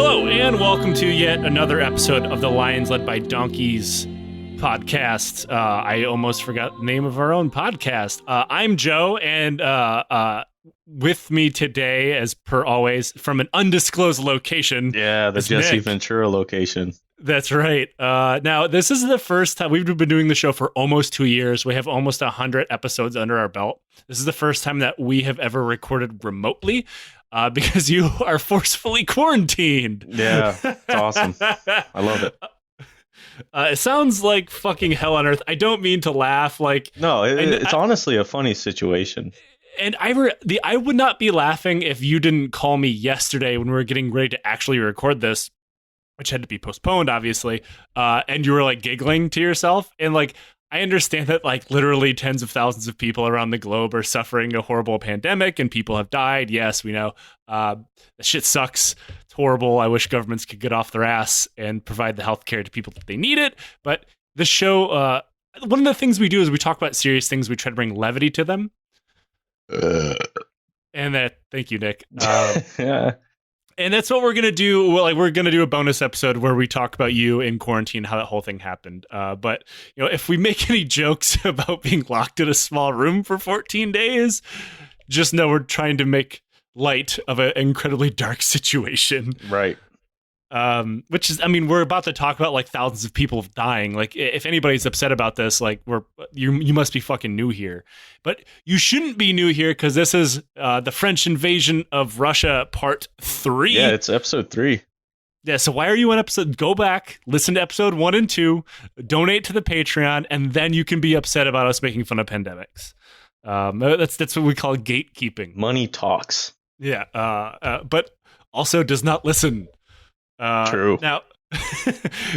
Hello, and welcome to yet another episode of the Lions Led by Donkeys podcast. I almost forgot the name of our own podcast. I'm Joe, and with me today, as per always, from an undisclosed location. Yeah, the Jesse Nick. Ventura location. That's right. Now, this is the first time we've been doing the show for almost 2 years. We have almost 100 episodes under our belt. This is the first time that we have ever recorded remotely. Because you are forcefully quarantined. Yeah, it's awesome. I love it. It sounds like fucking hell on earth. I don't mean to laugh. No, it's honestly a funny situation. And I would not be laughing if you didn't call me yesterday when we were getting ready to actually record this, which had to be postponed, obviously. And you were like giggling to yourself. And like, I understand that like literally tens of thousands of people around the globe are suffering a horrible pandemic and people have died. Yes, we know. That shit sucks. It's horrible. I wish governments could get off their ass and provide the healthcare to people that they need it. But the show, one of the things we do is we talk about serious things. We try to bring levity to them. And thank you, Nick. Yeah. And that's what we're going to do. Well, we're going to do a bonus episode where we talk about you in quarantine, how that whole thing happened. But, you know, if we make any jokes about being locked in a small room for 14 days, just know we're trying to make light of an incredibly dark situation. Right. Which is, I mean, we're about to talk about like thousands of people dying. Like, if anybody's upset about this, like, you must be fucking new here. But you shouldn't be new here because this is the French invasion of Russia, part 3. Yeah, it's episode 3. Yeah, so why are you on episode? Go back, listen to episode 1 and 2, donate to the Patreon, and then you can be upset about us making fun of pandemics. That's what we call gatekeeping. Money talks. Yeah, but also does not listen. True. Now,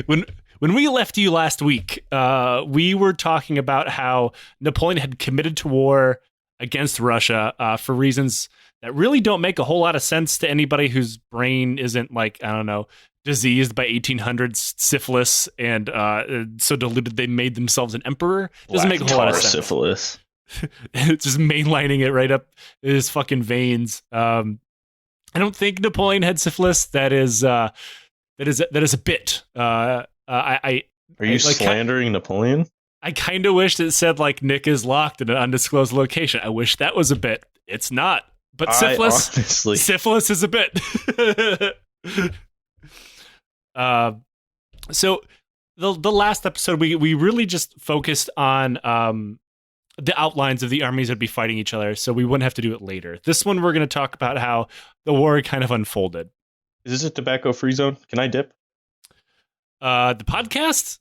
when we left you last week, we were talking about how Napoleon had committed to war against Russia for reasons that really don't make a whole lot of sense to anybody whose brain isn't like, I don't know, diseased by 1800s syphilis and so diluted they made themselves an emperor. Doesn't make a whole lot of sense. Syphilis. Just mainlining it right up his fucking veins. I don't think Napoleon had syphilis. That is a bit. Are you slandering Napoleon? I kind of wish it said like Nick is locked in an undisclosed location. I wish that was a bit. It's not. But syphilis is a bit. So the last episode we really just focused on the outlines of the armies that'd be fighting each other, so we wouldn't have to do it later. This one, we're going to talk about how the war kind of unfolded. Is this a tobacco-free zone? Can I dip? The podcast?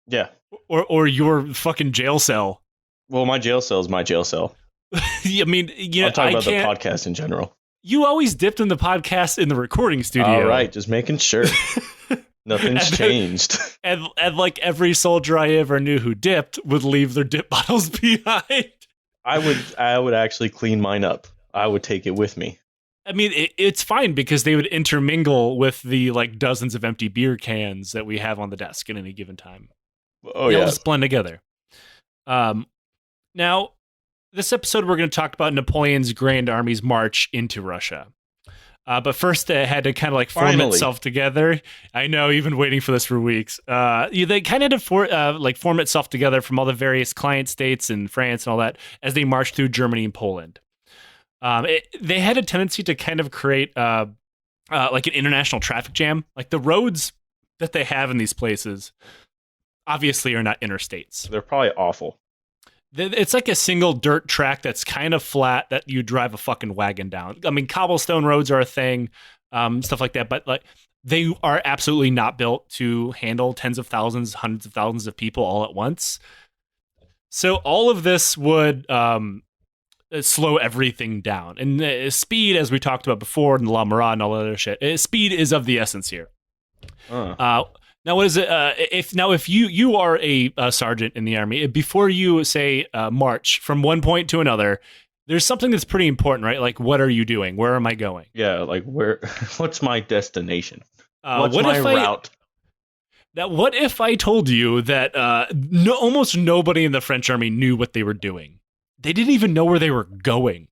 Yeah. Or your fucking jail cell? Well, my jail cell is my jail cell. I mean, yeah, I'm talking about the podcast in general. You always dipped in the podcast in the recording studio. All right, just making sure. Nothing's changed. And like every soldier I ever knew who dipped would leave their dip bottles behind. I would actually clean mine up. I would take it with me. I mean, it's fine because they would intermingle with the like dozens of empty beer cans that we have on the desk at any given time. Oh, yeah. They'll just blend together. Now, this episode we're going to talk about Napoleon's Grand Armee's march into Russia. But first, it had to kind of like form itself together. I know you've been waiting for this for weeks. They kind of had to form itself together from all the various client states and France and all that as they marched through Germany and Poland. They had a tendency to kind of create like an international traffic jam. Like the roads that they have in these places obviously are not interstates. They're probably awful. It's like a single dirt track that's kind of flat that you drive a fucking wagon down. I mean, cobblestone roads are a thing, stuff like that. But like, they are absolutely not built to handle tens of thousands, hundreds of thousands of people all at once. So all of this would slow everything down. And speed, as we talked about before, and the La Marat and all that other shit, speed is of the essence here. Now, what is it? If you are a sergeant in the army, before you say march from one point to another, there's something that's pretty important, right? Like, what are you doing? Where am I going? Yeah, like what's my destination? What's my route? Now, what if I told you that almost nobody in the French army knew what they were doing? They didn't even know where they were going.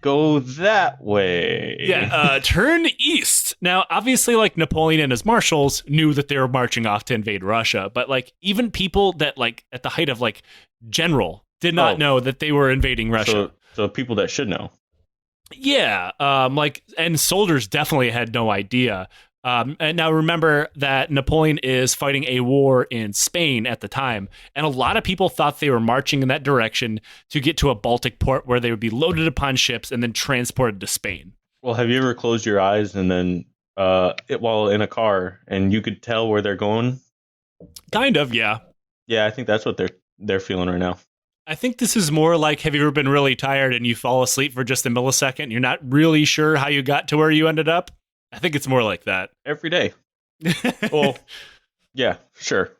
go that way. Yeah, turn east. Now, obviously, like Napoleon and his marshals knew that they were marching off to invade Russia, but like even people that like at the height of like general did not know that they were invading Russia. So people that should know. Yeah, and soldiers definitely had no idea. And now remember that Napoleon is fighting a war in Spain at the time, and a lot of people thought they were marching in that direction to get to a Baltic port where they would be loaded upon ships and then transported to Spain. Well, have you ever closed your eyes and then while in a car and you could tell where they're going? Kind of, yeah. Yeah, I think that's what they're feeling right now. I think this is more like, have you ever been really tired and you fall asleep for just a millisecond and you're not really sure how you got to where you ended up? I think it's more like that. Every day. Well, yeah, sure.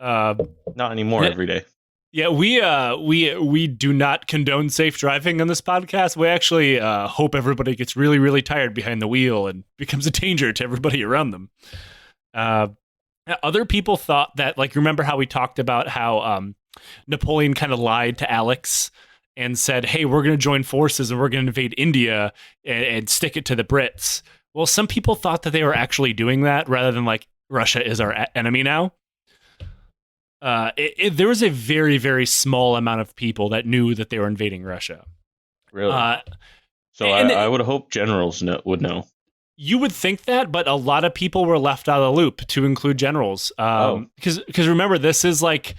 Not anymore every day. Yeah, we do not condone safe driving on this podcast. We actually hope everybody gets really, really tired behind the wheel and becomes a danger to everybody around them. Other people thought that, like, remember how we talked about how Napoleon kind of lied to Alex and said, hey, we're going to join forces and we're going to invade India and stick it to the Brits. Well, some people thought that they were actually doing that rather than like Russia is our enemy now. There was a very, very small amount of people that knew that they were invading Russia. Really? I would hope generals would know. You would think that, but a lot of people were left out of the loop, to include generals. Because remember, this is like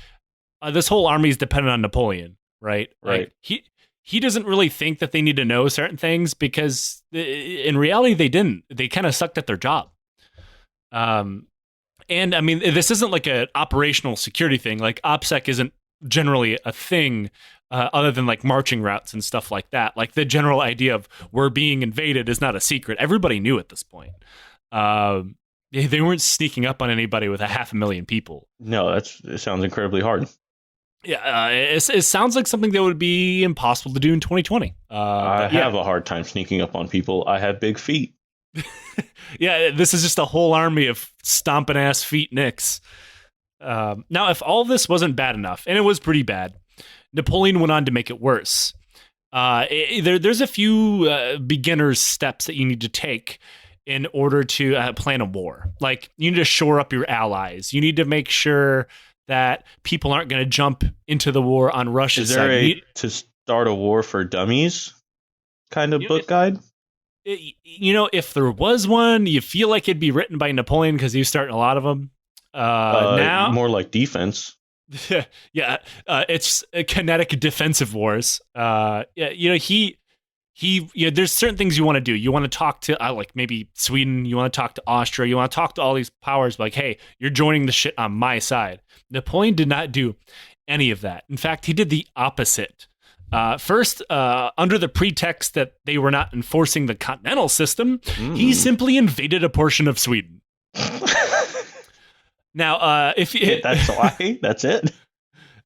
this whole army is dependent on Napoleon, right? Right. Like, he doesn't really think that they need to know certain things because in reality they didn't. They kind of sucked at their job. And I mean, this isn't like an operational security thing. Like OPSEC isn't generally a thing other than like marching routes and stuff like that. Like the general idea of we're being invaded is not a secret. Everybody knew at this point. They weren't sneaking up on anybody with 500,000 people. No, it sounds incredibly hard. Yeah, it sounds like something that would be impossible to do in 2020. I have a hard time sneaking up on people. I have big feet. Yeah, this is just a whole army of stomping ass feet nicks. Now, if all this wasn't bad enough, and it was pretty bad, Napoleon went on to make it worse. There's a few beginner's steps that you need to take in order to plan a war. Like, you need to shore up your allies. You need to make sure that people aren't going to jump into the war on Russia's side. Is there to start a war for dummies kind of book guide? If there was one, you feel like it'd be written by Napoleon because he was starting a lot of them. Now, more like defense. Yeah, it's kinetic defensive wars. There's certain things you want to do. You want to talk to like maybe Sweden. You want to talk to Austria. You want to talk to all these powers. Like, hey, you're joining the shit on my side. Napoleon did not do any of that. In fact, he did the opposite. First, under the pretext that they were not enforcing the continental system, he simply invaded a portion of Sweden. Now, that's why, that's it.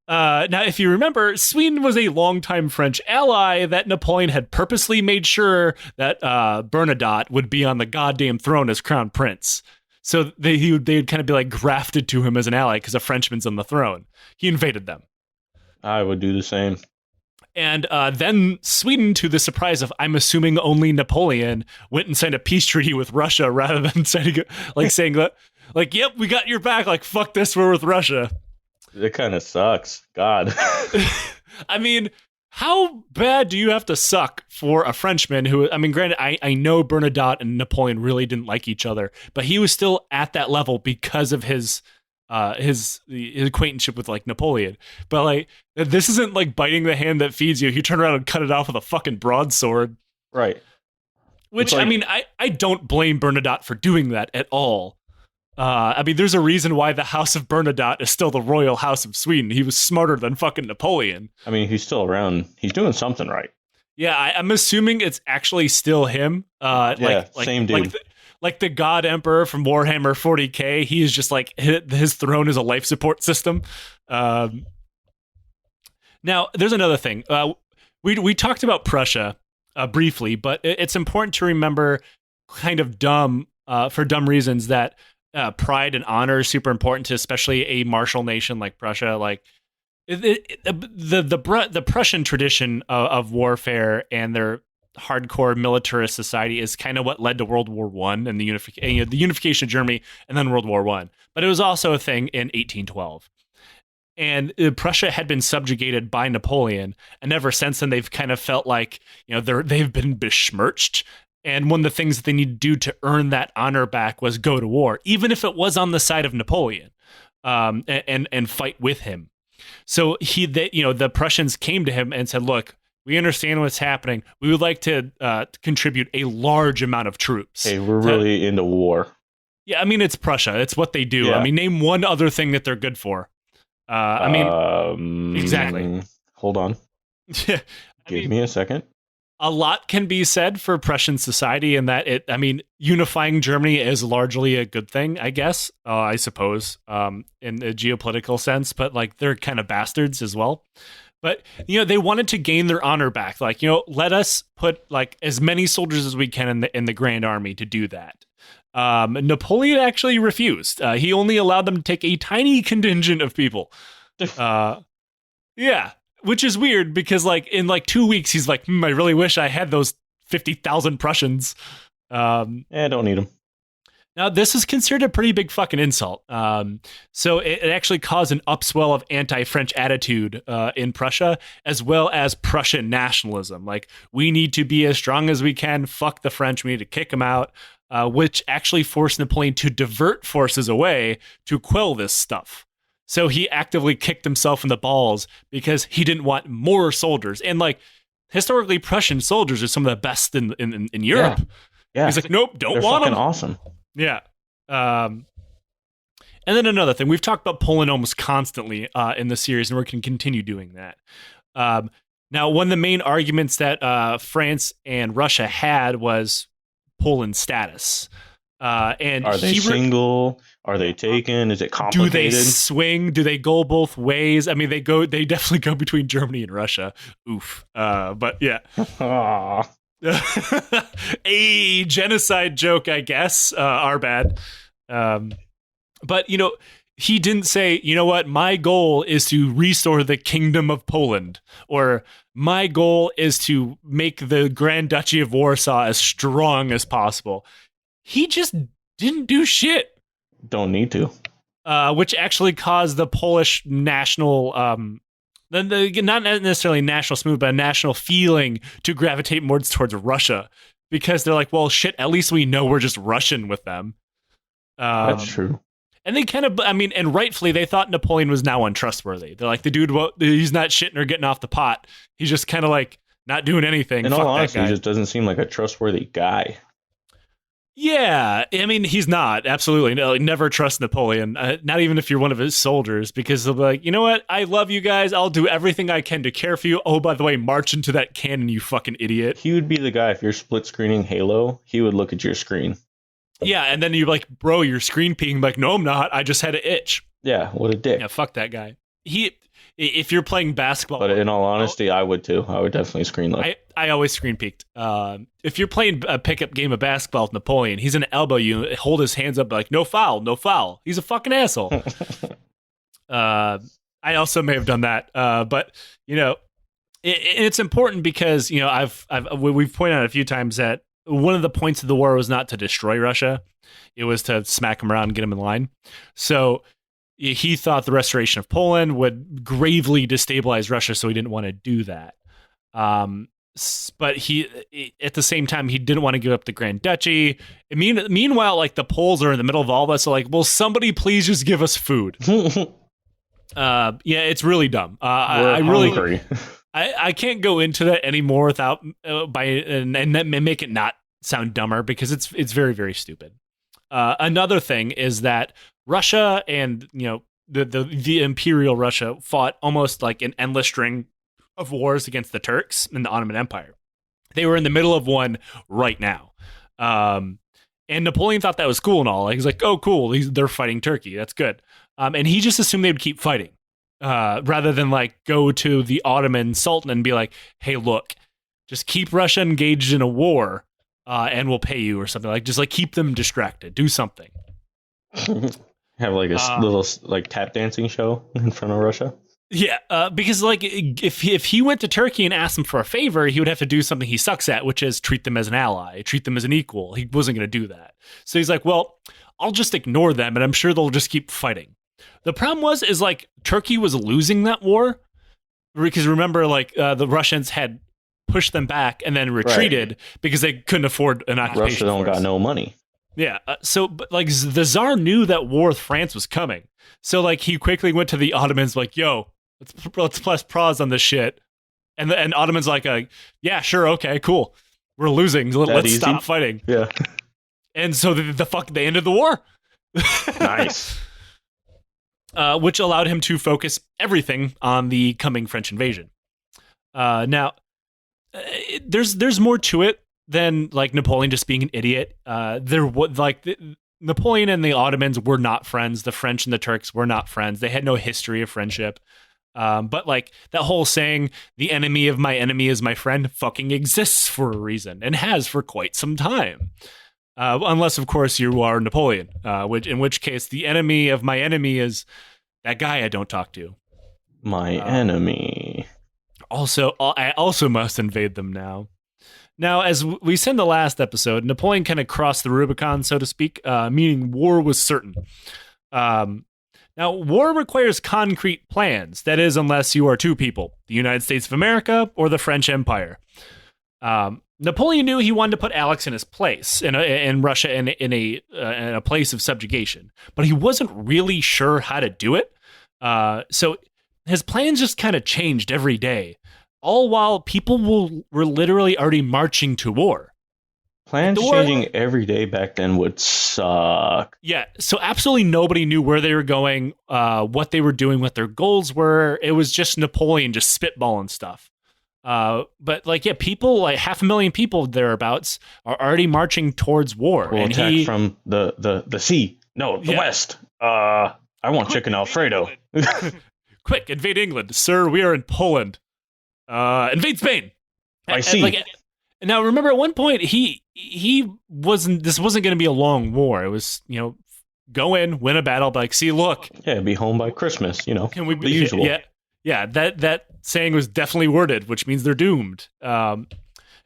Now, if you remember, Sweden was a longtime French ally that Napoleon had purposely made sure that Bernadotte would be on the goddamn throne as crown prince. So they'd kind of be like grafted to him as an ally because a Frenchman's on the throne. He invaded them. I would do the same. And then Sweden, to the surprise of, I'm assuming, only Napoleon, went and signed a peace treaty with Russia rather than saying, yep, we got your back. Like, fuck this, we're with Russia. It kind of sucks. God. I mean, how bad do you have to suck for a Frenchman who, I mean, granted, I know Bernadotte and Napoleon really didn't like each other, but he was still at that level because of his acquaintanceship with like Napoleon. But like, this isn't like biting the hand that feeds you. You turn around and cut it off with a fucking broadsword. Right. Which, I mean, I don't blame Bernadotte for doing that at all. I mean, there's a reason why the House of Bernadotte is still the royal house of Sweden. He was smarter than fucking Napoleon. I mean, he's still around. He's doing something right. Yeah, I'm assuming it's actually still him. Same dude. Like the God Emperor from Warhammer 40K. He is just like, his throne is a life support system. Now, there's another thing. We talked about Prussia briefly, but it's important to remember, kind of for dumb reasons, that pride and honor is super important to especially a martial nation like Prussia. Like, The Prussian tradition of warfare and their hardcore militarist society is kind of what led to World War One and the unification of Germany and then World War One. But it was also a thing in 1812. And Prussia had been subjugated by Napoleon, and ever since then they've kind of felt like they've been besmirched. And one of the things that they need to do to earn that honor back was go to war, even if it was on the side of Napoleon, and fight with him. So the Prussians came to him and said, "Look, we understand what's happening. We would like to contribute a large amount of troops. Hey, we're really into war." Yeah, I mean, it's Prussia. It's what they do. Yeah. I mean, name one other thing that they're good for. Exactly. Hold on. Give me a second. A lot can be said for Prussian society in that unifying Germany is largely a good thing, I guess, I suppose, in a geopolitical sense, but like they're kind of bastards as well. But, they wanted to gain their honor back. Like, let us put like as many soldiers as we can in the Grand Army to do that. Napoleon actually refused. He only allowed them to take a tiny contingent of people. Yeah. Which is weird because, like, in like 2 weeks, he's like, I really wish I had those 50,000 Prussians. I don't need them. Now, this is considered a pretty big fucking insult. So it actually caused an upswell of anti-French attitude in Prussia, as well as Prussian nationalism. Like, we need to be as strong as we can. Fuck the French. We need to kick them out, which actually forced Napoleon to divert forces away to quell this stuff. So he actively kicked himself in the balls because he didn't want more soldiers. And like historically, Prussian soldiers are some of the best in Europe. Yeah. He's like, nope, don't They're want them. Awesome. Yeah. And then another thing, we've talked about Poland almost constantly in the series, and we're going to continue doing that. Now, one of the main arguments that France and Russia had was Poland's status. And are they single? Are they taken? Is it complicated? Do they swing? Do they go both ways? I mean, they definitely go between Germany and Russia. Oof. But yeah. A genocide joke, I guess. Our bad. But, he didn't say, you know what, my goal is to restore the Kingdom of Poland, or my goal is to make the Grand Duchy of Warsaw as strong as possible. He just didn't do shit. Don't need to. Which actually caused the Polish national, not necessarily national smooth, but a national feeling to gravitate more towards Russia, because they're like, well, shit, at least we know we're just Russian with them. That's true. And they kind of, and rightfully, they thought Napoleon was now untrustworthy. They're like, the dude, he's not shitting or getting off the pot. He's just kind of like not doing anything. In all honesty, he just doesn't seem like a trustworthy guy. Yeah, he's not. Absolutely. No, never trust Napoleon, not even if you're one of his soldiers, because they'll be like, you know what? I love you guys. I'll do everything I can to care for you. Oh, by the way, march into that cannon, you fucking idiot. He would be the guy, if you're split screening Halo, he would look at your screen. Yeah, and then you're like, bro, your screen peeking. Like, no, I'm not. I just had an itch. Yeah, what a dick. Yeah, fuck that guy. If you're playing basketball, but in all honesty, I would too. I would definitely screen look. I always screen peeked. If you're playing a pickup game of basketball with Napoleon, he's gonna elbow you, hold his hands up like, no foul, no foul. He's a fucking asshole. I also may have done that, but it's important because we've pointed out a few times that one of the points of the war was not to destroy Russia; it was to smack them around and get them in line. So he thought the restoration of Poland would gravely destabilize Russia, so he didn't want to do that. But he, at the same time, he didn't want to give up the Grand Duchy. Meanwhile, like the Poles are in the middle of all this, so like, will somebody please just give us food? Yeah, it's really dumb. I can't go into that anymore without and make it not sound dumber, because it's very, very stupid. Another thing is that Russia and the Imperial Russia fought almost like an endless string of wars against the Turks and the Ottoman Empire. They were in the middle of one right now, and Napoleon thought that was cool and all. He's like, "Oh, cool! They're fighting Turkey. That's good." And he just assumed they would keep fighting, rather than like go to the Ottoman Sultan and be like, "Hey, look, just keep Russia engaged in a war, and we'll pay you," or something like. Just like keep them distracted. Do something. Have like a little like tap dancing show in front of Russia. Yeah, because like if he went to Turkey and asked them for a favor, he would have to do something he sucks at, which is treat them as an ally, treat them as an equal. He wasn't going to do that. So he's like, well, I'll just ignore them, and I'm sure they'll just keep fighting. The problem is like Turkey was losing that war because remember, like the Russians had pushed them back and then retreated because they couldn't afford an occupation. Russia don't got no money. Yeah. So, but like the Tsar knew that war with France was coming. So like he quickly went to the Ottomans like, yo, let's press pause on this shit. And Ottomans like, yeah, sure. Okay, cool. We're losing. Let's stop fighting. Yeah. And so they ended the war. Nice. Which allowed him to focus everything on the coming French invasion. Now, there's more to it than like Napoleon just being an idiot. Napoleon and the Ottomans were not friends. The French and the Turks were not friends. They had no history of friendship. But like that whole saying, "The enemy of my enemy is my friend," fucking exists for a reason and has for quite some time. Unless, of course, you are Napoleon, in which case the enemy of my enemy is that guy I don't talk to. My enemy. Also, I also must invade them now. Now, as we said in the last episode, Napoleon kind of crossed the Rubicon, so to speak, meaning war was certain. Now, war requires concrete plans. That is, unless you are two people, the United States of America or the French Empire. Napoleon knew he wanted to put Alex in his place in Russia in a place of subjugation, but he wasn't really sure how to do it. So his plans just kind of changed every day, all while people were literally already marching to war. Plans changing every day back then would suck. Yeah, so absolutely nobody knew where they were going, what they were doing, what their goals were. It was just Napoleon just spitballing stuff. But like, yeah, people, like 500,000 people thereabouts are already marching towards war. We'll and attack from the sea. No, the west. I want chicken Alfredo. Quick, invade England. Sir, we are in Poland. Invade Spain. I see. Now, remember at one point, this wasn't going to be a long war. It was, go in, win a battle, but like, see, look. Yeah, be home by Christmas, Can we the usual. Yeah, that saying was definitely worded, which means they're doomed. At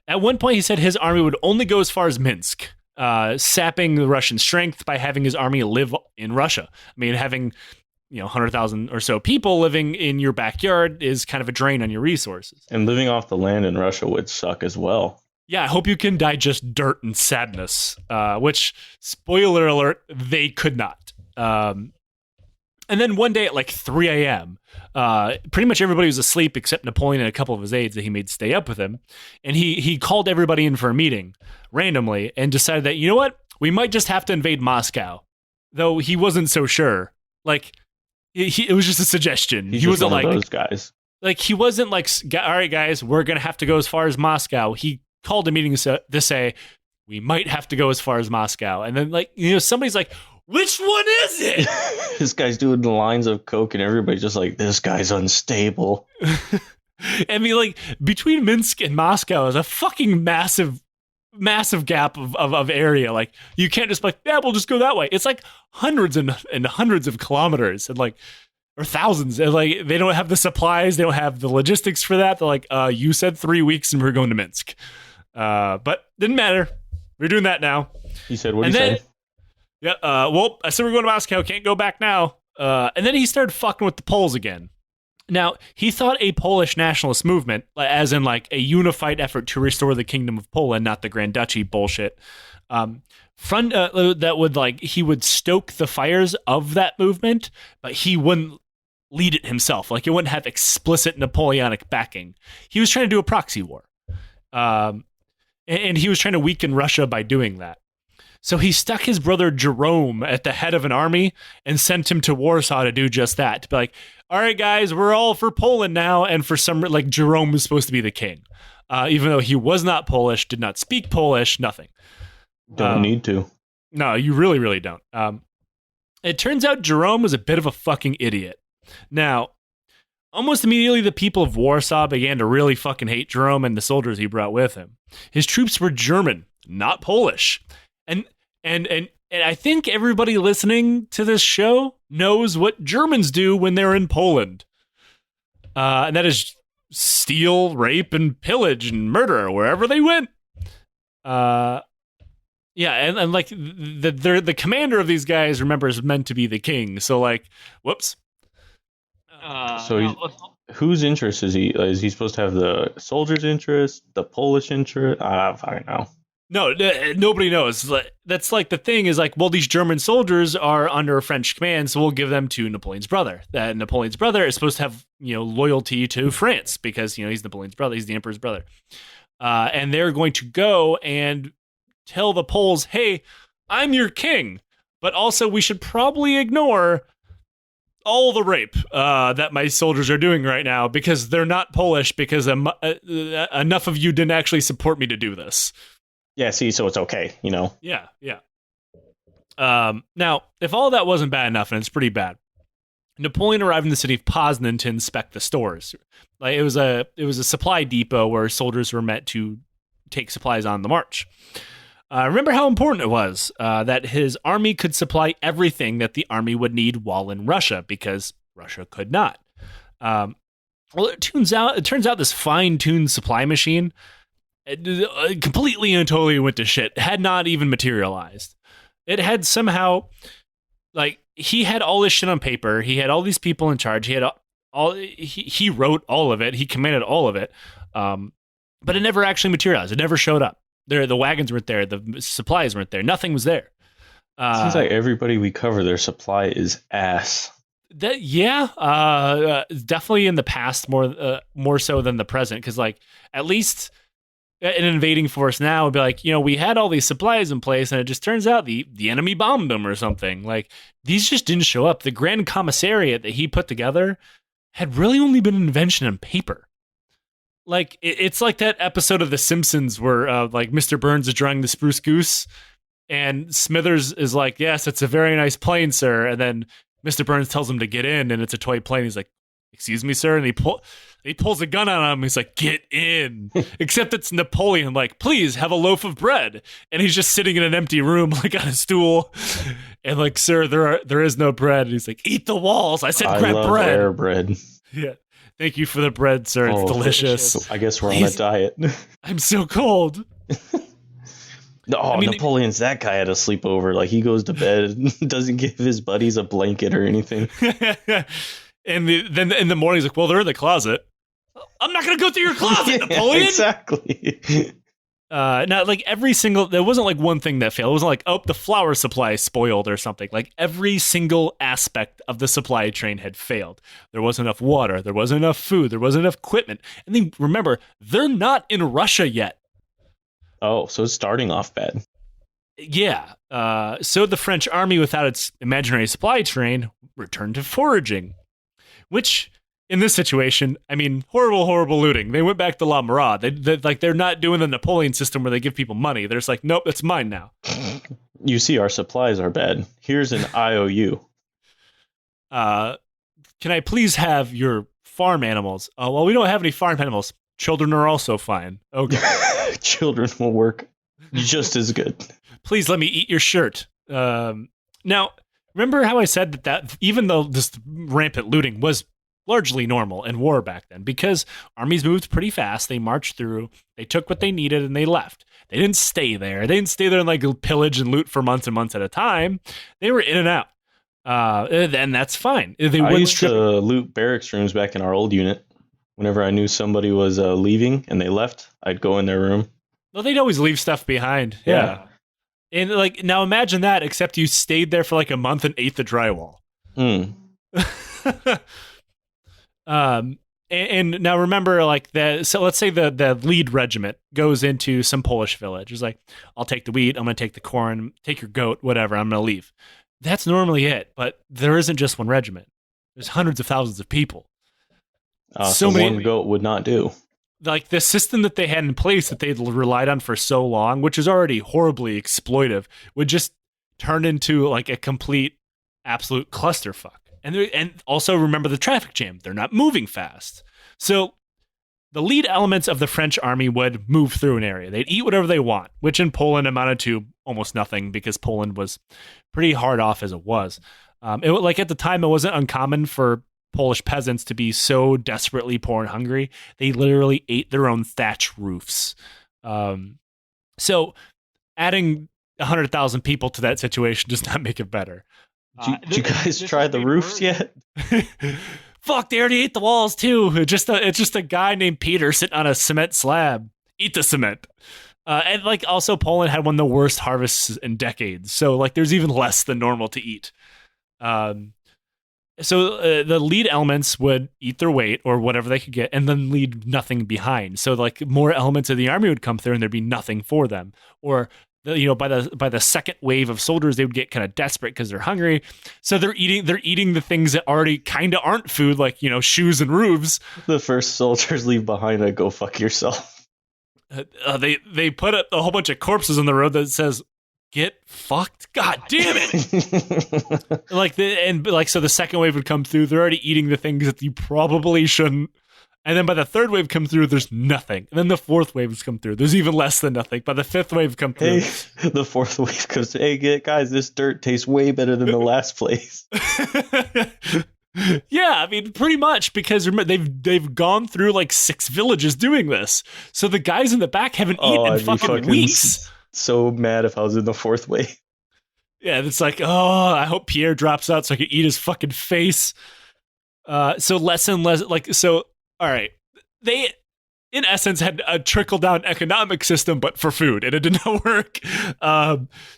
one point, he said his army would only go as far as Minsk, sapping the Russian strength by having his army live in Russia. I mean, having 100,000 or so people living in your backyard is kind of a drain on your resources. And living off the land in Russia would suck as well. Yeah, I hope you can digest dirt and sadness, which, spoiler alert, they could not. And then one day at like 3 a.m., pretty much everybody was asleep except Napoleon and a couple of his aides that he made stay up with him. And he called everybody in for a meeting randomly and decided that, you know what, we might just have to invade Moscow. Though he wasn't so sure. Like, it was just a suggestion. He wasn't like those guys. Like, he wasn't like, all right, guys, we're going to have to go as far as Moscow. He called a meeting to say, we might have to go as far as Moscow. And then, like, somebody's like, which one is it? This guy's doing the lines of coke and everybody's just like, this guy's unstable. I mean, like, between Minsk and Moscow is a fucking massive gap of area. Like, you can't just like, yeah, we'll just go that way. It's like hundreds and hundreds of kilometers and like, or thousands. And like, they don't have the supplies. They don't have the logistics for that. They're like, you said 3 weeks and we're going to Minsk. But didn't matter. We're doing that now. He said, what did he say? Yeah, well, I said we're going to Moscow, can't go back now. And then he started fucking with the Poles again. Now, he thought a Polish nationalist movement, as in like a unified effort to restore the Kingdom of Poland, not the Grand Duchy bullshit, that would like, he would stoke the fires of that movement, but he wouldn't lead it himself. Like, it wouldn't have explicit Napoleonic backing. He was trying to do a proxy war. And he was trying to weaken Russia by doing that. So he stuck his brother Jerome at the head of an army and sent him to Warsaw to do just that. To be like, all right, guys, we're all for Poland now. And for some, like, Jerome was supposed to be the king. Even though he was not Polish, did not speak Polish, nothing. Don't need to. No, you really, really don't. It turns out Jerome was a bit of a fucking idiot. Now, almost immediately, the people of Warsaw began to really fucking hate Jerome and the soldiers he brought with him. His troops were German, not Polish. And I think everybody listening to this show knows what Germans do when they're in Poland. And that is steal, rape, and pillage and murder wherever they went. Yeah, and like the commander of these guys, remember, is meant to be the king. So like, whoops. Whose interest is he? Is he supposed to have the soldiers' interest, the Polish interest? I don't know. No, nobody knows. That's like the thing is like, well, these German soldiers are under French command, so we'll give them to Napoleon's brother. That Napoleon's brother is supposed to have loyalty to France because he's Napoleon's brother, he's the emperor's brother, and they're going to go and tell the Poles, hey, I'm your king, but also we should probably ignore all the rape that my soldiers are doing right now because they're not Polish because enough of you didn't actually support me to do this. Yeah, see, so it's okay, Yeah. Now, if all that wasn't bad enough, and it's pretty bad, Napoleon arrived in the city of Poznan to inspect the stores. Like it was a supply depot where soldiers were meant to take supplies on the march. Remember how important it was that his army could supply everything that the army would need while in Russia, because Russia could not. Well, it turns out this fine-tuned supply machine completely and totally went to shit. Had not even materialized. It had somehow, like, he had all this shit on paper. He had all these people in charge. He had he wrote all of it. He commanded all of it. But it never actually materialized. It never showed up. The wagons weren't there. The supplies weren't there. Nothing was there. Seems like everybody we cover, their supply is ass. Definitely in the past more so than the present, because like at least an invading force now would be like, we had all these supplies in place, and it just turns out the enemy bombed them or something. Like these just didn't show up. The Grand Commissariat that he put together had really only been an invention on paper. Like it's like that episode of The Simpsons where like Mr. Burns is drawing the spruce goose, and Smithers is like, "Yes, it's a very nice plane, sir." And then Mr. Burns tells him to get in, and it's a toy plane. He's like, "Excuse me, sir," and he pulls a gun on him. He's like, "Get in!" Except it's Napoleon. Like, "Please have a loaf of bread," and he's just sitting in an empty room, like on a stool, and like, "Sir, there is no bread." And he's like, "Eat the walls." I said, "Grab love bread." Air bread. Yeah. Thank you for the bread, sir. It's delicious. I guess we're on a diet. I'm so cold. Napoleon's that guy at a sleepover. Like he goes to bed, doesn't give his buddies a blanket or anything. And then in the morning, he's like, "Well, they're in the closet." I'm not going to go through your closet, Napoleon. Exactly. Not like there wasn't like one thing that failed. It wasn't like, oh, the flour supply spoiled or something. Like every single aspect of the supply chain had failed. There wasn't enough water. There wasn't enough food. There wasn't enough equipment. And then remember, they're not in Russia yet. Oh, so it's starting off bad. Yeah. So the French army, without its imaginary supply train, returned to foraging, which in this situation, I mean, horrible looting. They went back to La Marade. They're not doing the Napoleon system where they give people money. They're just like, nope, it's mine now. You see, our supplies are bad. Here's an IOU. Can I please have your farm animals? Oh, well, we don't have any farm animals. Children are also fine. Okay. Children will work just as good. Please let me eat your shirt. Now, remember how I said that even though this rampant looting was largely normal in war back then, because armies moved pretty fast. They marched through, they took what they needed, and they left. They didn't stay there. They didn't stay there and like pillage and loot for months and months at a time. They were in and out. And that's fine. I used to loot barracks rooms back in our old unit. Whenever I knew somebody was leaving and they left, I'd go in their room. Well, they'd always leave stuff behind. Yeah. And like, now imagine that, except you stayed there for like a month and ate the drywall. And now remember, like so let's say the lead regiment goes into some Polish village. It's like, I'll take the wheat, I'm going to take the corn, take your goat, whatever, I'm going to leave. That's normally it, but there isn't just one regiment. There's hundreds of thousands of people. So one goat would not do. Like the system that they had in place that they'd relied on for so long, which is already horribly exploitive, would just turn into like a complete, absolute clusterfuck. And also remember the traffic jam. They're not moving fast. So the lead elements of the French army would move through an area. They'd eat whatever they want, which in Poland amounted to almost nothing because Poland was pretty hard off as it was. Like at the time, it wasn't uncommon for Polish peasants to be so desperately poor and hungry, they literally ate their own thatch roofs. So adding 100,000 people to that situation does not make it better. Did you guys try the roofs yet? Fuck, they already ate the walls too. It's just a guy named Peter sitting on a cement slab. Eat the cement. And like also Poland had one of the worst harvests in decades. So like there's even less than normal to eat. So the lead elements would eat their weight or whatever they could get and then leave nothing behind. So like more elements of the army would come through and there'd be nothing for them. Or by the second wave of soldiers, they would get kind of desperate because they're hungry. So they're eating the things that already kind of aren't food, like, shoes and roofs. The first soldiers leave behind a go fuck yourself. They put a whole bunch of corpses on the road that says, "Get fucked." God damn it. So the second wave would come through. They're already eating the things that you probably shouldn't. And then by the third wave come through, there's nothing. And then the fourth waves come through. There's even less than nothing. By the fifth wave come through. Hey, the fourth wave comes. Hey, guys, this dirt tastes way better than the last place. Yeah, I mean, pretty much, because they've gone through like 6 villages doing this. So the guys in the back haven't eaten in fucking weeks. So mad if I was in the fourth wave. Yeah, it's like, I hope Pierre drops out so I can eat his fucking face. So less and less, all right. They, in essence, had a trickle-down economic system, but for food, and it did not work.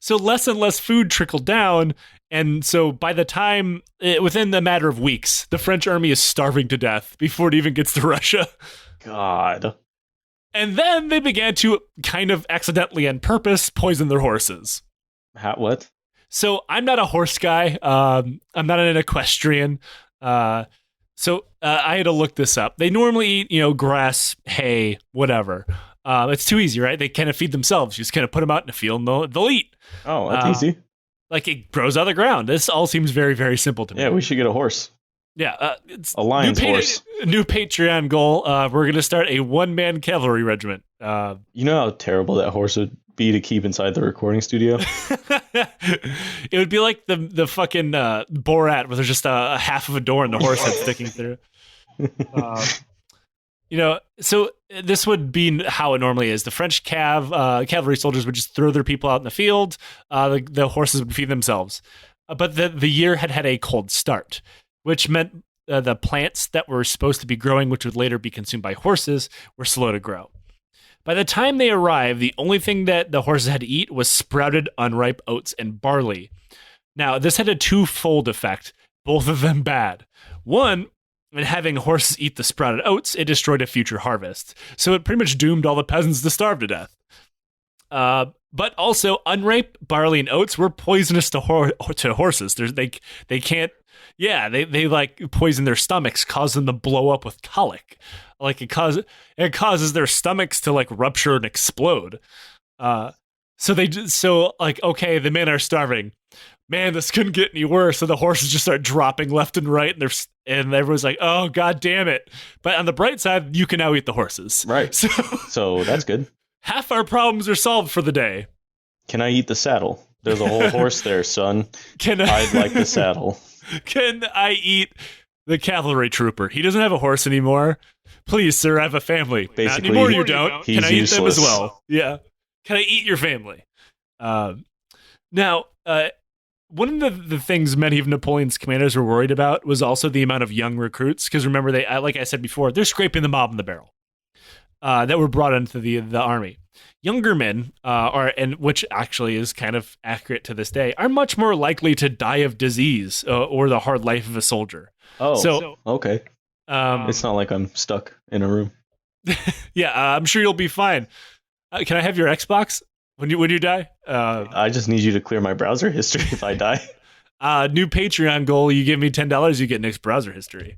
So less and less food trickled down, and so by the time, within the matter of weeks, the French army is starving to death before it even gets to Russia. God. And then they began to, kind of accidentally on purpose, poison their horses. What? So I'm not a horse guy. I'm not an equestrian. So I had to look this up. They normally eat, grass, hay, whatever. It's too easy, right? They kind of feed themselves. You just kind of put them out in the field and they'll eat. Oh, that's easy. Like it grows out of the ground. This all seems very, very simple to me. Yeah, we should get a horse. Yeah. It's a lion's horse. New Patreon goal. We're going to start a one-man cavalry regiment. You know how terrible that horse would be to keep inside the recording studio? It would be like the fucking Borat, where there's just a half of a door and the horse head sticking through. So this would be how it normally is. The French cavalry soldiers would just throw their people out in the field. The horses would feed themselves. But the year had a cold start, which meant the plants that were supposed to be growing, which would later be consumed by horses, were slow to grow. By the time they arrived, the only thing that the horses had to eat was sprouted unripe oats and barley. Now, this had a twofold effect, both of them bad. One, in having horses eat the sprouted oats, it destroyed a future harvest. So it pretty much doomed all the peasants to starve to death. But also, unripe barley and oats were poisonous to horses. They can't. Yeah, they like poison their stomachs, cause them to blow up with colic. Like it causes their stomachs to like rupture and explode. Okay, the men are starving. Man, this couldn't get any worse. So the horses just start dropping left and right, and everyone's like, "Oh, god damn it!" But on the bright side, you can now eat the horses. Right. So that's good. Half our problems are solved for the day. Can I eat the saddle? There's a whole horse there, son. I'd like the saddle. Can I eat the cavalry trooper? He doesn't have a horse anymore. Please, sir, I have a family. Basically, not anymore, you don't. Can I eat them as well? Yeah. Can I eat your family? Now, one of the things many of Napoleon's commanders were worried about was also the amount of young recruits. Because remember, like I said before, they're scraping the mob in the barrel that were brought into the army. Younger men which actually is kind of accurate to this day, are much more likely to die of disease or the hard life of a soldier. Oh, so okay. It's not like I'm stuck in a room. Yeah, I'm sure you'll be fine. Can I have your Xbox when you die? I just need you to clear my browser history if I die. New Patreon goal: you give me $10, you get Nick's browser history.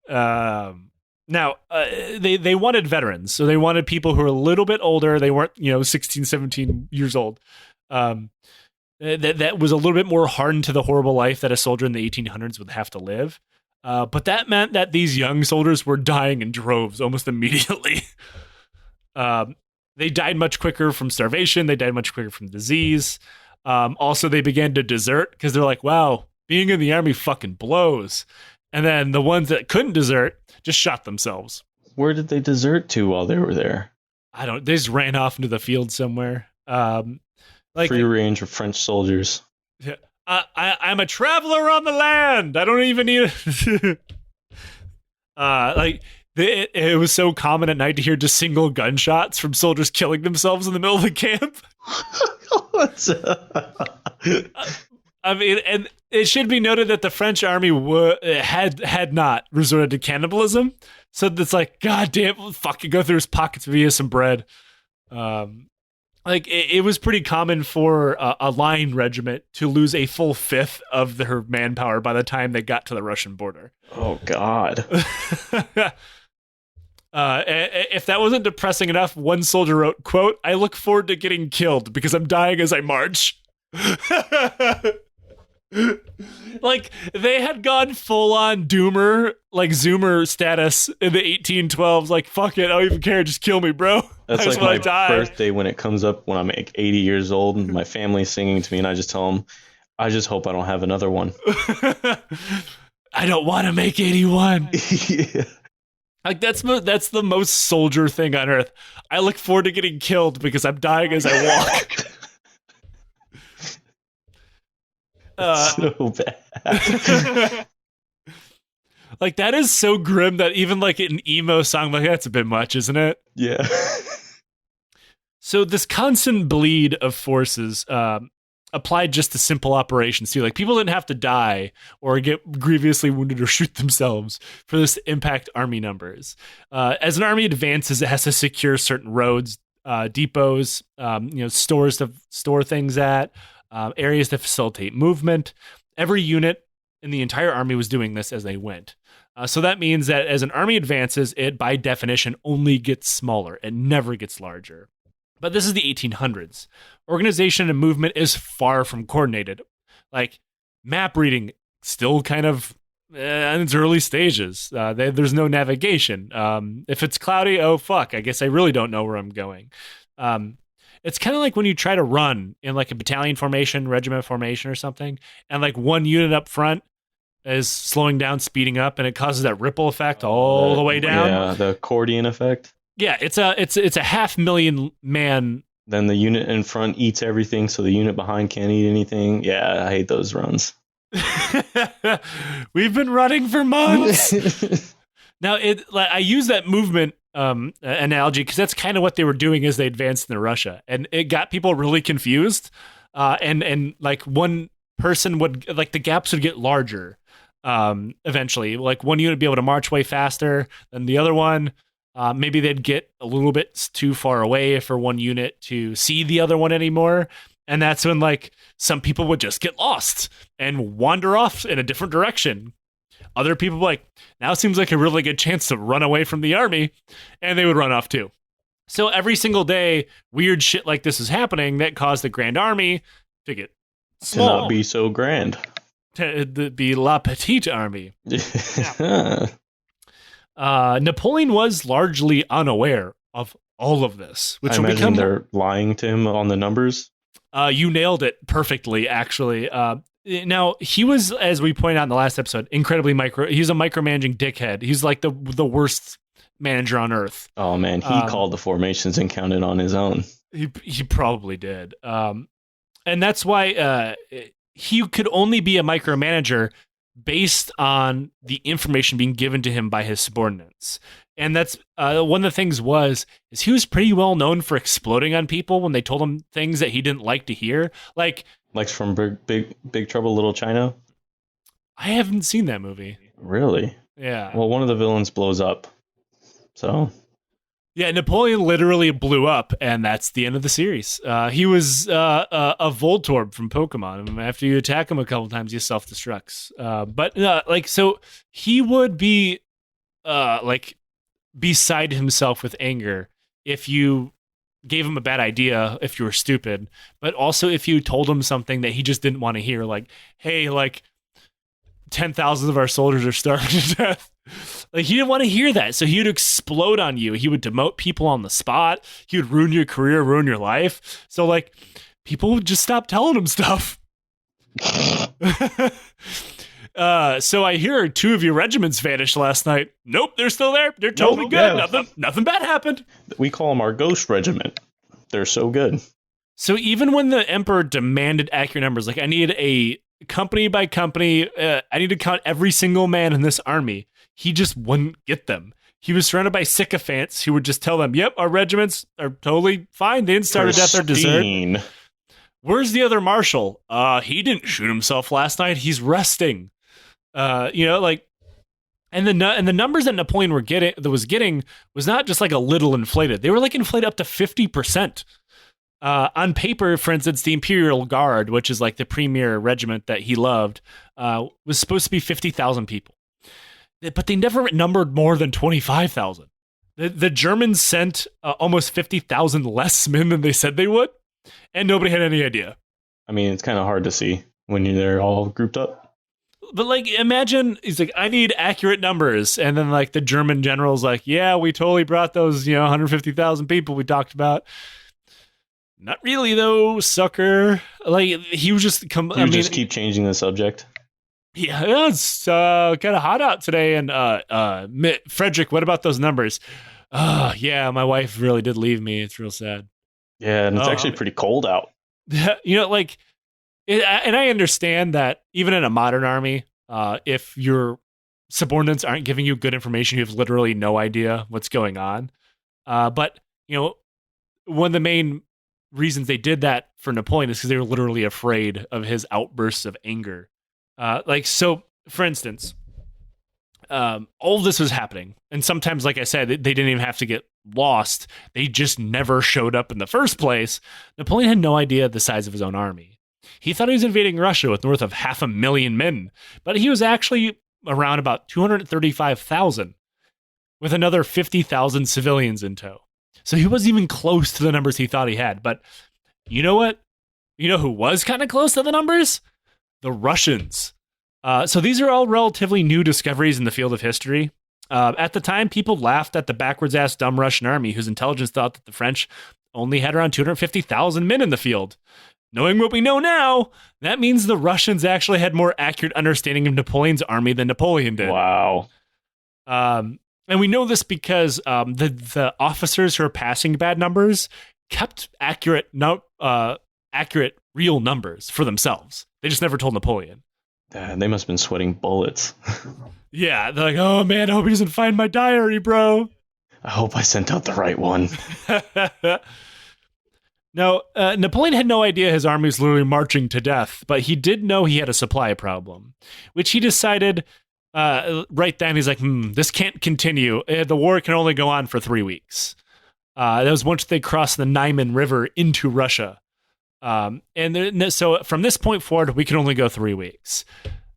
Now, they wanted veterans, so they wanted people who were a little bit older. They weren't, 16, 17 years old. That was a little bit more hardened to the horrible life that a soldier in the 1800s would have to live. But that meant that these young soldiers were dying in droves almost immediately. They died much quicker from starvation. They died much quicker from disease. Also, they began to desert because they're like, wow, being in the army fucking blows. And then the ones that couldn't desert just shot themselves. Where did they desert to while they were there? They just ran off into the field somewhere. Free range of French soldiers. I'm a traveler on the land. I don't even need it was so common at night to hear just single gunshots from soldiers killing themselves in the middle of the camp. I mean, and it should be noted that the French army had not resorted to cannibalism. So it's like, God damn, fucking go through his pockets via some bread. It was pretty common for a line regiment to lose a full fifth of their manpower by the time they got to the Russian border. Oh, God. If that wasn't depressing enough, one soldier wrote, quote, "I look forward to getting killed because I'm dying as I march." Like, they had gone full-on doomer, like Zoomer status in the 1812s. Like, fuck it, I don't even care, just kill me, bro. That's like my birthday when it comes up when I'm like 80 years old and my family's singing to me and I just tell them, I just hope I don't have another one. I don't want to make 81. Yeah. Like, that's the most soldier thing on earth. I look forward to getting killed because I'm dying as I walk. So bad. Like, that is so grim that even like an emo song, like, that's a bit much, isn't it? Yeah. So this constant bleed of forces applied just to simple operations too. Like, people didn't have to die or get grievously wounded or shoot themselves for this to impact army numbers. As an army advances, it has to secure certain roads, depots, stores to store things at, areas to facilitate movement. Every unit in the entire army was doing this as they went. So that means that as an army advances, it by definition only gets smaller. It never gets larger. But this is the 1800s. Organization and movement is far from coordinated. Like, map reading still kind of in its early stages. There's no navigation. If it's cloudy, oh fuck, I guess I really don't know where I'm going. It's kind of like when you try to run in like a battalion formation, regiment formation or something, and like one unit up front is slowing down, speeding up, and it causes that ripple effect all the way down. Yeah, the accordion effect. Yeah, it's a 500,000 man. Then the unit in front eats everything, so the unit behind can't eat anything. Yeah, I hate those runs. We've been running for months. Now, I use that movement analogy because that's kind of what they were doing as they advanced into Russia, and it got people really confused. And like one person would, like, the gaps would get larger eventually. Like, one unit would be able to march way faster than the other one. Maybe they'd get a little bit too far away for one unit to see the other one anymore. And that's when, like, some people would just get lost and wander off in a different direction. Other people were like, now seems like a really good chance to run away from the army. And they would run off too. So every single day, weird shit like this is happening that caused the Grand Army to get small. To not be so grand. To be La Petite Army. Yeah. Napoleon was largely unaware of all of this, which I imagine they're lying to him on the numbers. You nailed it perfectly, actually. Now, he was, as we pointed out in the last episode, incredibly he's a micromanaging dickhead. He's like the worst manager on earth. Oh man, he called the formations and counted on his own. He probably did. And that's why he could only be a micromanager based on the information being given to him by his subordinates. And that's one of the things is he was pretty well known for exploding on people when they told him things that he didn't like to hear. Like from Big Trouble Little China? I haven't seen that movie. Really? Yeah. Well, one of the villains blows up. So... Yeah, Napoleon literally blew up, and that's the end of the series. He was a Voltorb from Pokemon. After you attack him a couple times, he self-destructs. So he would be beside himself with anger if you gave him a bad idea, if you were stupid, but also if you told him something that he just didn't want to hear, like, hey, like, 10,000 of our soldiers are starving to death. Like, he didn't want to hear that, so he would explode on you. He would demote people on the spot. He would ruin your career, ruin your life. So, like, people would just stop telling him stuff. So I hear 2 of your regiments vanished last night. Nope, they're still there. They're totally good. Yeah. Nothing bad happened. We call them our ghost regiment. They're so good. So even when the emperor demanded accurate numbers, like I need a company by company, I need to count every single man in this army, he just wouldn't get them. He was surrounded by sycophants who would just tell them, yep, our regiments are totally fine. They didn't starve to death or desert. Where's the other marshal? He didn't shoot himself last night. He's resting. And the numbers that Napoleon was getting was not just like a little inflated. They were like inflated up to 50%. On paper, for instance, the Imperial Guard, which is like the premier regiment that he loved, was supposed to be 50,000 people. But they never numbered more than 25,000. The Germans sent almost 50,000 less men than they said they would, and nobody had any idea. I mean, it's kind of hard to see when they're all grouped up. But like, imagine he's like, I need accurate numbers, and then like the German general's like, yeah, we totally brought those 150,000 people we talked about. Not really though, sucker. Like he was just just keep changing the subject. Yeah, it's kind of hot out today. And Frederick, what about those numbers? Yeah, my wife really did leave me. It's real sad. Yeah, and it's actually pretty cold out. And I understand that even in a modern army, if your subordinates aren't giving you good information, you have literally no idea what's going on. But one of the main reasons they did that for Napoleon is because they were literally afraid of his outbursts of anger. So for instance, all of this was happening. And sometimes, like I said, they didn't even have to get lost. They just never showed up in the first place. Napoleon had no idea the size of his own army. He thought he was invading Russia with north of 500,000 men, but he was actually around about 235,000 with another 50,000 civilians in tow. So he wasn't even close to the numbers he thought he had. But you know what? You know who was kind of close to the numbers? The Russians. So these are all relatively new discoveries in the field of history. At the time, people laughed at the backwards-ass dumb Russian army whose intelligence thought that the French only had around 250,000 men in the field. Knowing what we know now, that means the Russians actually had more accurate understanding of Napoleon's army than Napoleon did. Wow. And we know this because the officers who are passing bad numbers kept accurate real numbers for themselves. They just never told Napoleon. They must have been sweating bullets. Yeah, they're like, oh man, I hope he doesn't find my diary, bro. I hope I sent out the right one. Now, Napoleon had no idea his army was literally marching to death, but he did know he had a supply problem, which he decided right then. He's like, this can't continue. The war can only go on for 3 weeks. That was once they crossed the Niemen River into Russia. So from this point forward, we can only go 3 weeks.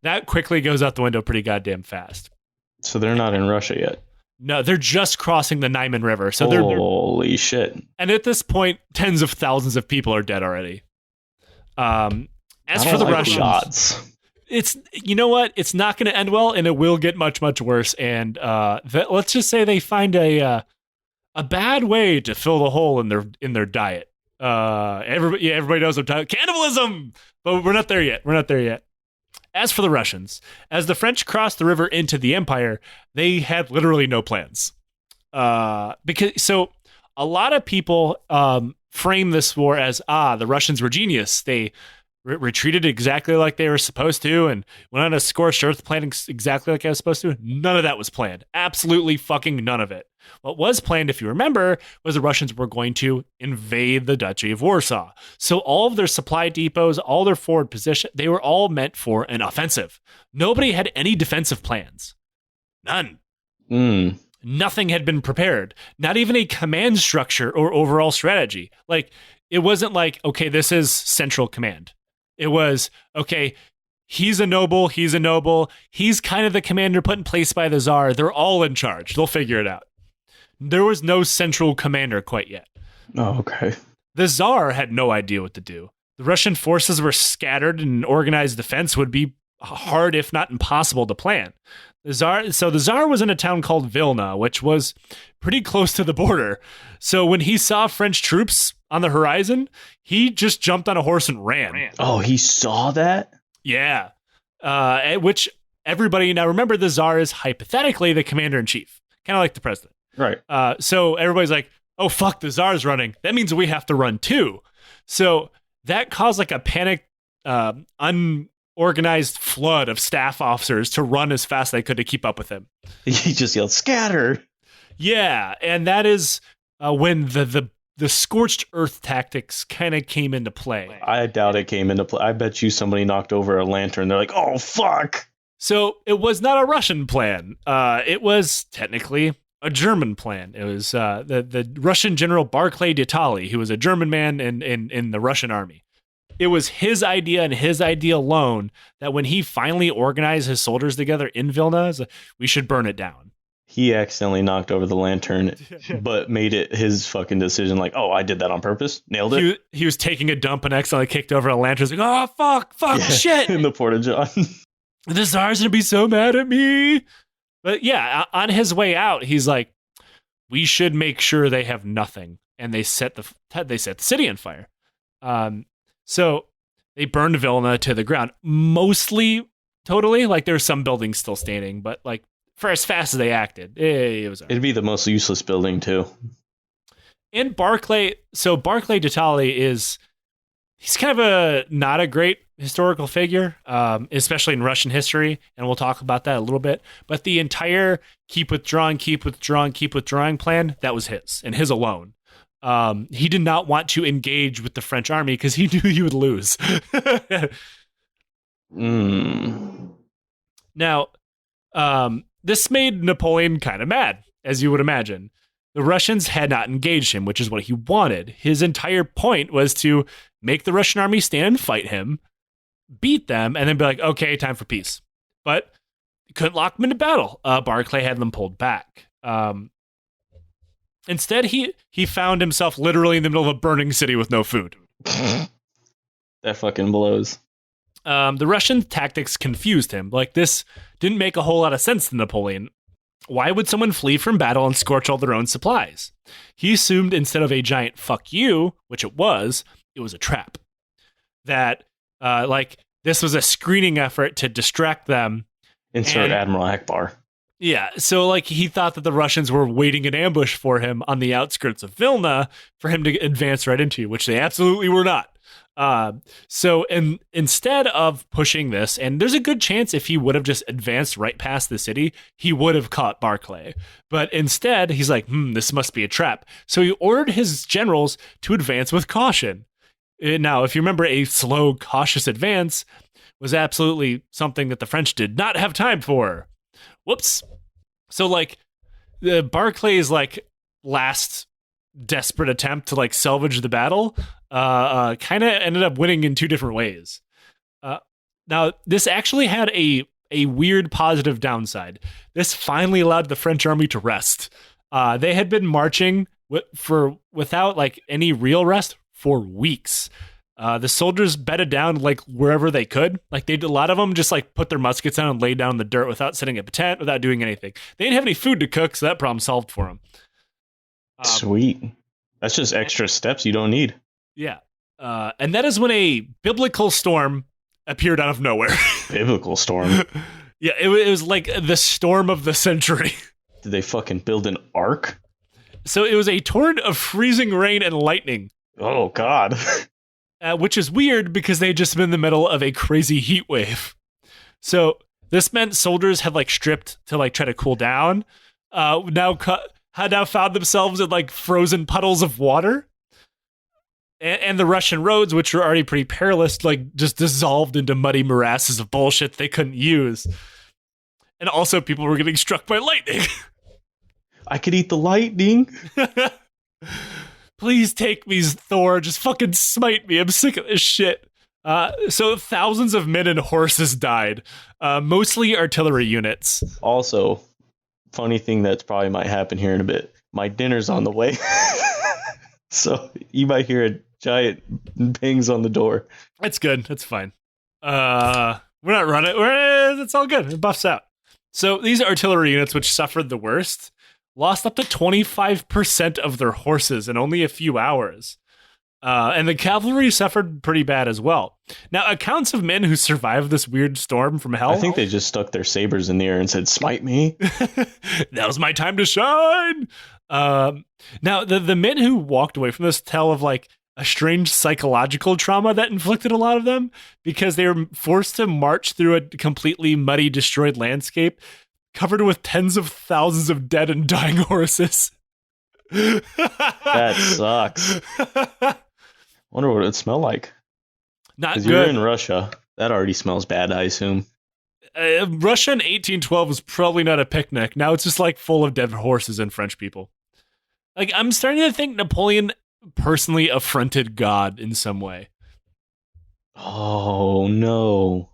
That quickly goes out the window pretty goddamn fast. So they're not in Russia yet? No, they're just crossing the Niemen River. So holy shit. And at this point, tens of thousands of people are dead already. As for the Russians, it's, you know what? It's not going to end well, and it will get much, much worse. And let's just say they find a bad way to fill the hole in their diet. Everybody knows what I'm talking. Cannibalism, but we're not there yet. As for the Russians, as the French crossed the river into the empire, they had literally no plans. So a lot of people frame this war as, the Russians were genius. They retreated exactly like they were supposed to and went on a scorched earth planning exactly like I was supposed to. None of that was planned. Absolutely fucking none of it. What was planned, if you remember, was the Russians were going to invade the Duchy of Warsaw. So all of their supply depots, all their forward position, they were all meant for an offensive. Nobody had any defensive plans. None. Nothing had been prepared. Not even a command structure or overall strategy. Like, it wasn't like, okay, this is central command. It was, okay, he's a noble. He's kind of the commander put in place by the Tsar. They're all in charge. They'll figure it out. There was no central commander quite yet. Oh, okay. The Tsar had no idea what to do. The Russian forces were scattered, and organized defense would be hard, if not impossible, to plan. The Tsar was in a town called Vilna, which was pretty close to the border. So when he saw French troops on the horizon, he just jumped on a horse and ran. Oh, he saw that? Yeah. Which everybody, now remember, the Tsar is hypothetically the commander-in-chief, kind of like the president. Right. So everybody's like, oh, fuck, the Tsar's running. That means we have to run too. So that caused like a panic, unorganized flood of staff officers to run as fast as they could to keep up with him. He just yelled, scatter. Yeah, and that is when the scorched earth tactics kind of came into play. I doubt it came into play. I bet you somebody knocked over a lantern. They're like, oh, fuck. So it was not a Russian plan. It was technically a German plan. It was the Russian General Barclay de Tolly, who was a German man in the Russian army. It was his idea and his idea alone that when he finally organized his soldiers together in Vilna, we should burn it down. He accidentally knocked over the lantern, but made it his fucking decision. Like, oh, I did that on purpose. Nailed it. He was taking a dump and accidentally kicked over a lantern. He's like, oh, fuck, shit. In the Porta-John. The Tsar's going to be so mad at me. But yeah, on his way out, he's like, we should make sure they have nothing. And they set the city on fire. So they burned Vilna to the ground. Mostly, totally. Like, there's some buildings still standing, but like, for as fast as they acted, it was. It'd be the most useless building too. And Barclay de Tolly he's kind of not a great historical figure, especially in Russian history, and we'll talk about that a little bit. But the entire keep withdrawing plan, that was his, and his alone. He did not want to engage with the French army because he knew he would lose. Now, this made Napoleon kind of mad, as you would imagine. The Russians had not engaged him, which is what he wanted. His entire point was to make the Russian army stand and fight him, beat them, and then be like, okay, time for peace. But you couldn't lock them into battle. Barclay had them pulled back. Instead, he found himself literally in the middle of a burning city with no food. That fucking blows. The Russian tactics confused him. Like, this didn't make a whole lot of sense to Napoleon. Why would someone flee from battle and scorch all their own supplies? He assumed instead of a giant fuck you, which it was a trap. That, this was a screening effort to distract them. Insert Admiral Akbar. Yeah, so, like, he thought that the Russians were waiting in ambush for him on the outskirts of Vilna for him to advance right into, which they absolutely were not. So instead of pushing this, and there's a good chance if he would have just advanced right past the city, he would have caught Barclay. But instead, he's like, this must be a trap. So he ordered his generals to advance with caution. Now, if you remember, a slow, cautious advance was absolutely something that the French did not have time for. Whoops. So, like, Barclay's, like, last desperate attempt to, like, salvage the battle kind of ended up winning in two different ways. Now, this actually had a weird positive downside. This finally allowed the French army to rest. They had been marching without, like, any real rest for weeks. The soldiers bedded down, like, wherever they could. Like, a lot of them just, like, put their muskets down and laid down in the dirt without setting up a tent, without doing anything. They didn't have any food to cook, so that problem solved for them. Sweet. That's just extra steps you don't need. Yeah. And that is when a biblical storm appeared out of nowhere. Biblical storm? Yeah, it was like the storm of the century. Did they fucking build an ark? So it was a torrent of freezing rain and lightning. Oh, God. Which is weird because they had just been in the middle of a crazy heat wave. So this meant soldiers had, like, stripped to, like, try to cool down. Had now found themselves in, like, frozen puddles of water. And the Russian roads, which were already pretty perilous, like, just dissolved into muddy morasses of bullshit they couldn't use. And also people were getting struck by lightning. I could eat the lightning. Please take me, Thor. Just fucking smite me. I'm sick of this shit. So thousands of men and horses died. Mostly artillery units. Also, funny thing that's probably might happen here in a bit. My dinner's on the way. So you might hear a giant bangs on the door. That's good. That's fine. We're not running. It's all good. It buffs out. So these artillery units, which suffered the worst, lost up to 25% of their horses in only a few hours. And the cavalry suffered pretty bad as well. Now, accounts of men who survived this weird storm from hell. I think they just stuck their sabers in the air and said, "Smite me." Now's my time to shine. Now, the men who walked away from this tell of like a strange psychological trauma that inflicted a lot of them because they were forced to march through a completely muddy, destroyed landscape covered with tens of thousands of dead and dying horses. That sucks. Wonder what it smelled like. Not good. You're in Russia. That already smells bad, I assume. Russia in 1812 was probably not a picnic. Now it's just like full of dead horses and French people. Like, I'm starting to think Napoleon personally affronted God in some way. Oh, no.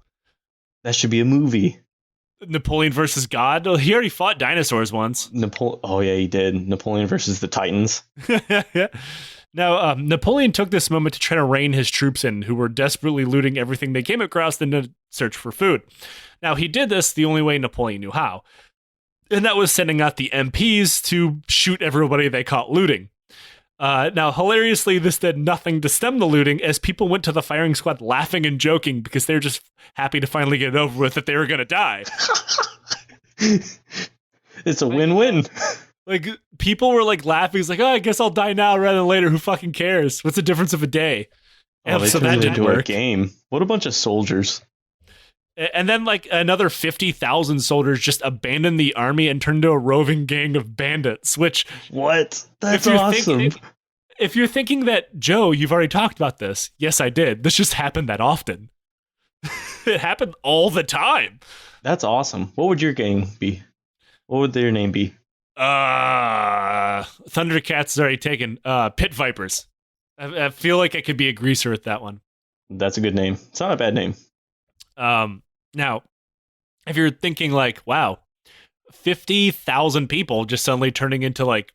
That should be a movie. Napoleon versus God? Well, he already fought dinosaurs once. Oh, yeah, he did. Napoleon versus the Titans. Yeah. Now, Napoleon took this moment to try to rein his troops in, who were desperately looting everything they came across in a search for food. Now, he did this the only way Napoleon knew how, and that was sending out the MPs to shoot everybody they caught looting. Now, hilariously, this did nothing to stem the looting, as people went to the firing squad laughing and joking because they were just happy to finally get it over with that they were going to die. It's a win-win. Like, people were like laughing. It's like, oh, I guess I'll die now rather than later. Who fucking cares? What's the difference of a day? Oh, they turned it into a game. What a bunch of soldiers. And then, like, another 50,000 soldiers just abandoned the army and turned into a roving gang of bandits, which... What? That's awesome. If you're thinking that, Joe, you've already talked about this. Yes, I did. This just happened that often. It happened all the time. That's awesome. What would your gang be? What would their name be? Thundercats is already taken. Pit Vipers. I feel like I could be a greaser at that one. That's a good name. It's not a bad name. Now, if you're thinking like, wow, 50,000 people just suddenly turning into like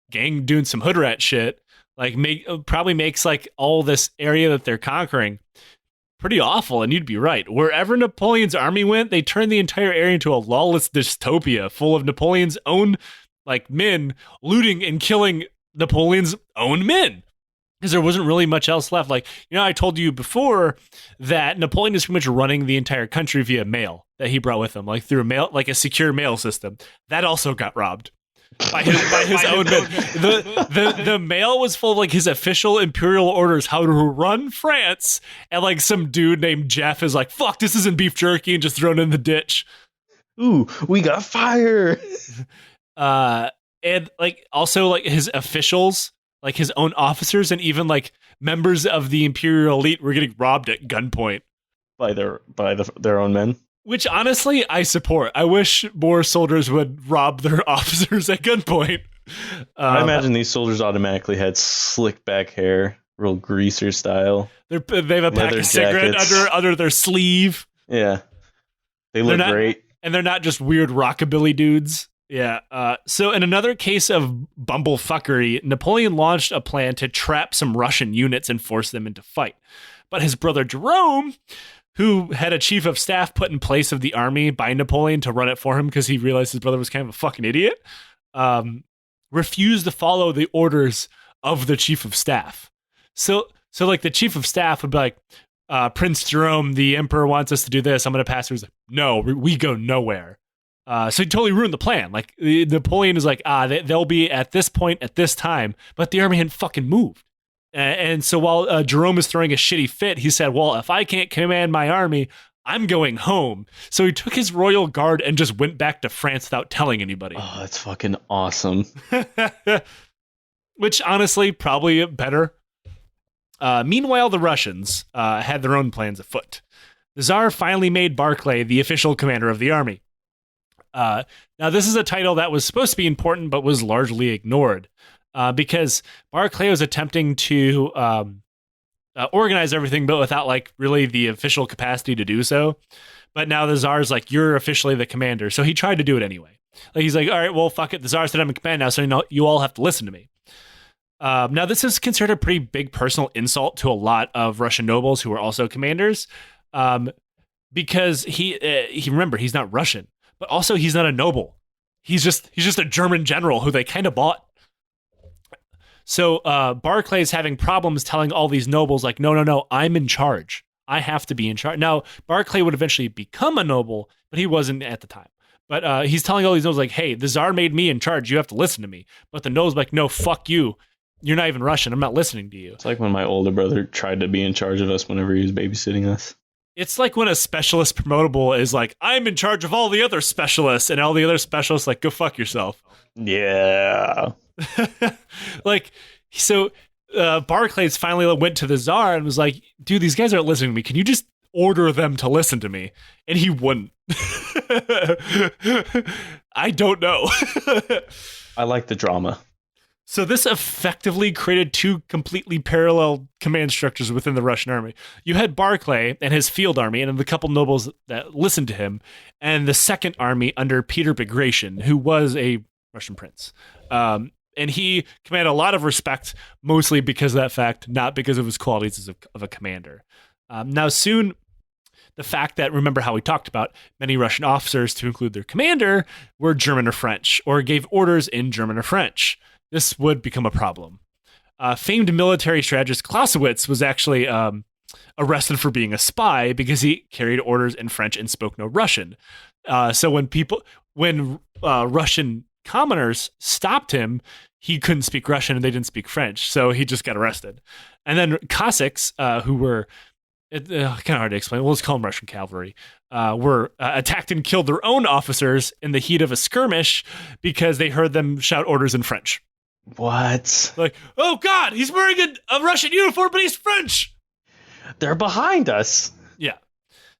gang doing some hood rat shit, like probably makes like all this area that they're conquering pretty awful. And you'd be right. Wherever Napoleon's army went, they turned the entire area into a lawless dystopia full of Napoleon's own like men looting and killing Napoleon's own men. Because there wasn't really much else left. Like, you know, I told you before that Napoleon is pretty much running the entire country via mail that he brought with him, like through mail, like a secure mail system. That also got robbed by his own men. The mail was full of like his official imperial orders how to run France, and like some dude named Jeff is like, "Fuck, this isn't beef jerky," and just thrown in the ditch. Ooh, we got fire. And like also like his officials, like his own officers, and even like members of the imperial elite were getting robbed at gunpoint by their own men. Which honestly, I support. I wish more soldiers would rob their officers at gunpoint. I imagine these soldiers automatically had slick back hair, real greaser style. They have a pack of cigarette under their sleeve. Yeah, they look great, and they're not just weird rockabilly dudes. Yeah. So in another case of bumblefuckery, Napoleon launched a plan to trap some Russian units and force them into fight. But his brother Jerome, who had a chief of staff put in place of the army by Napoleon to run it for him because he realized his brother was kind of a fucking idiot, refused to follow the orders of the chief of staff. So like the chief of staff would be like, Prince Jerome, the emperor wants us to do this. I'm going to pass. He's like, no, we go nowhere. So he totally ruined the plan. Like Napoleon is like, they'll be at this point at this time, but the army hadn't fucking moved. And so while Jerome is throwing a shitty fit, he said, well, if I can't command my army, I'm going home. So he took his royal guard and just went back to France without telling anybody. Oh, that's fucking awesome. Which honestly, probably better. Meanwhile, the Russians had their own plans afoot. The Tsar finally made Barclay the official commander of the army. Now, this is a title that was supposed to be important, but was largely ignored because Barclay was attempting to organize everything, but without like really the official capacity to do so. But now the Tsar's like, you're officially the commander. So he tried to do it anyway. Like he's like, all right, well, fuck it. The Tsar said I'm in command now, so you all have to listen to me. Now, this is considered a pretty big personal insult to a lot of Russian nobles who were also commanders because he remember, he's not Russian. But also, he's not a noble. He's just a German general who they kind of bought. So Barclay is having problems telling all these nobles, like, no, no, no, I'm in charge. I have to be in charge. Now, Barclay would eventually become a noble, but he wasn't at the time. But he's telling all these nobles, like, hey, the Tsar made me in charge. You have to listen to me. But the nobles like, no, fuck you. You're not even Russian. I'm not listening to you. It's like when my older brother tried to be in charge of us whenever he was babysitting us. It's like when a specialist promotable is like, I'm in charge of all the other specialists, and all the other specialists like, go fuck yourself. Yeah. Like, so Barclays finally went to the Tsar and was like, dude, these guys aren't listening to me. Can you just order them to listen to me? And he wouldn't. I don't know. I like the drama. So this effectively created two completely parallel command structures within the Russian army. You had Barclay and his field army and the couple nobles that listened to him, and the second army under Peter Bagration, who was a Russian prince. And he commanded a lot of respect, mostly because of that fact, not because of his qualities of a commander. Now, soon, the fact that, remember how we talked about many Russian officers, to include their commander, were German or French, or gave orders in German or French. This would become a problem. Famed military strategist Clausewitz was actually arrested for being a spy because he carried orders in French and spoke no Russian. So when Russian commoners stopped him, he couldn't speak Russian and they didn't speak French, so he just got arrested. And then Cossacks, who were kind of hard to explain, we'll just call them Russian cavalry, were attacked and killed their own officers in the heat of a skirmish because they heard them shout orders in French. What? Like, oh God, he's wearing a Russian uniform, but he's French. They're behind us. Yeah,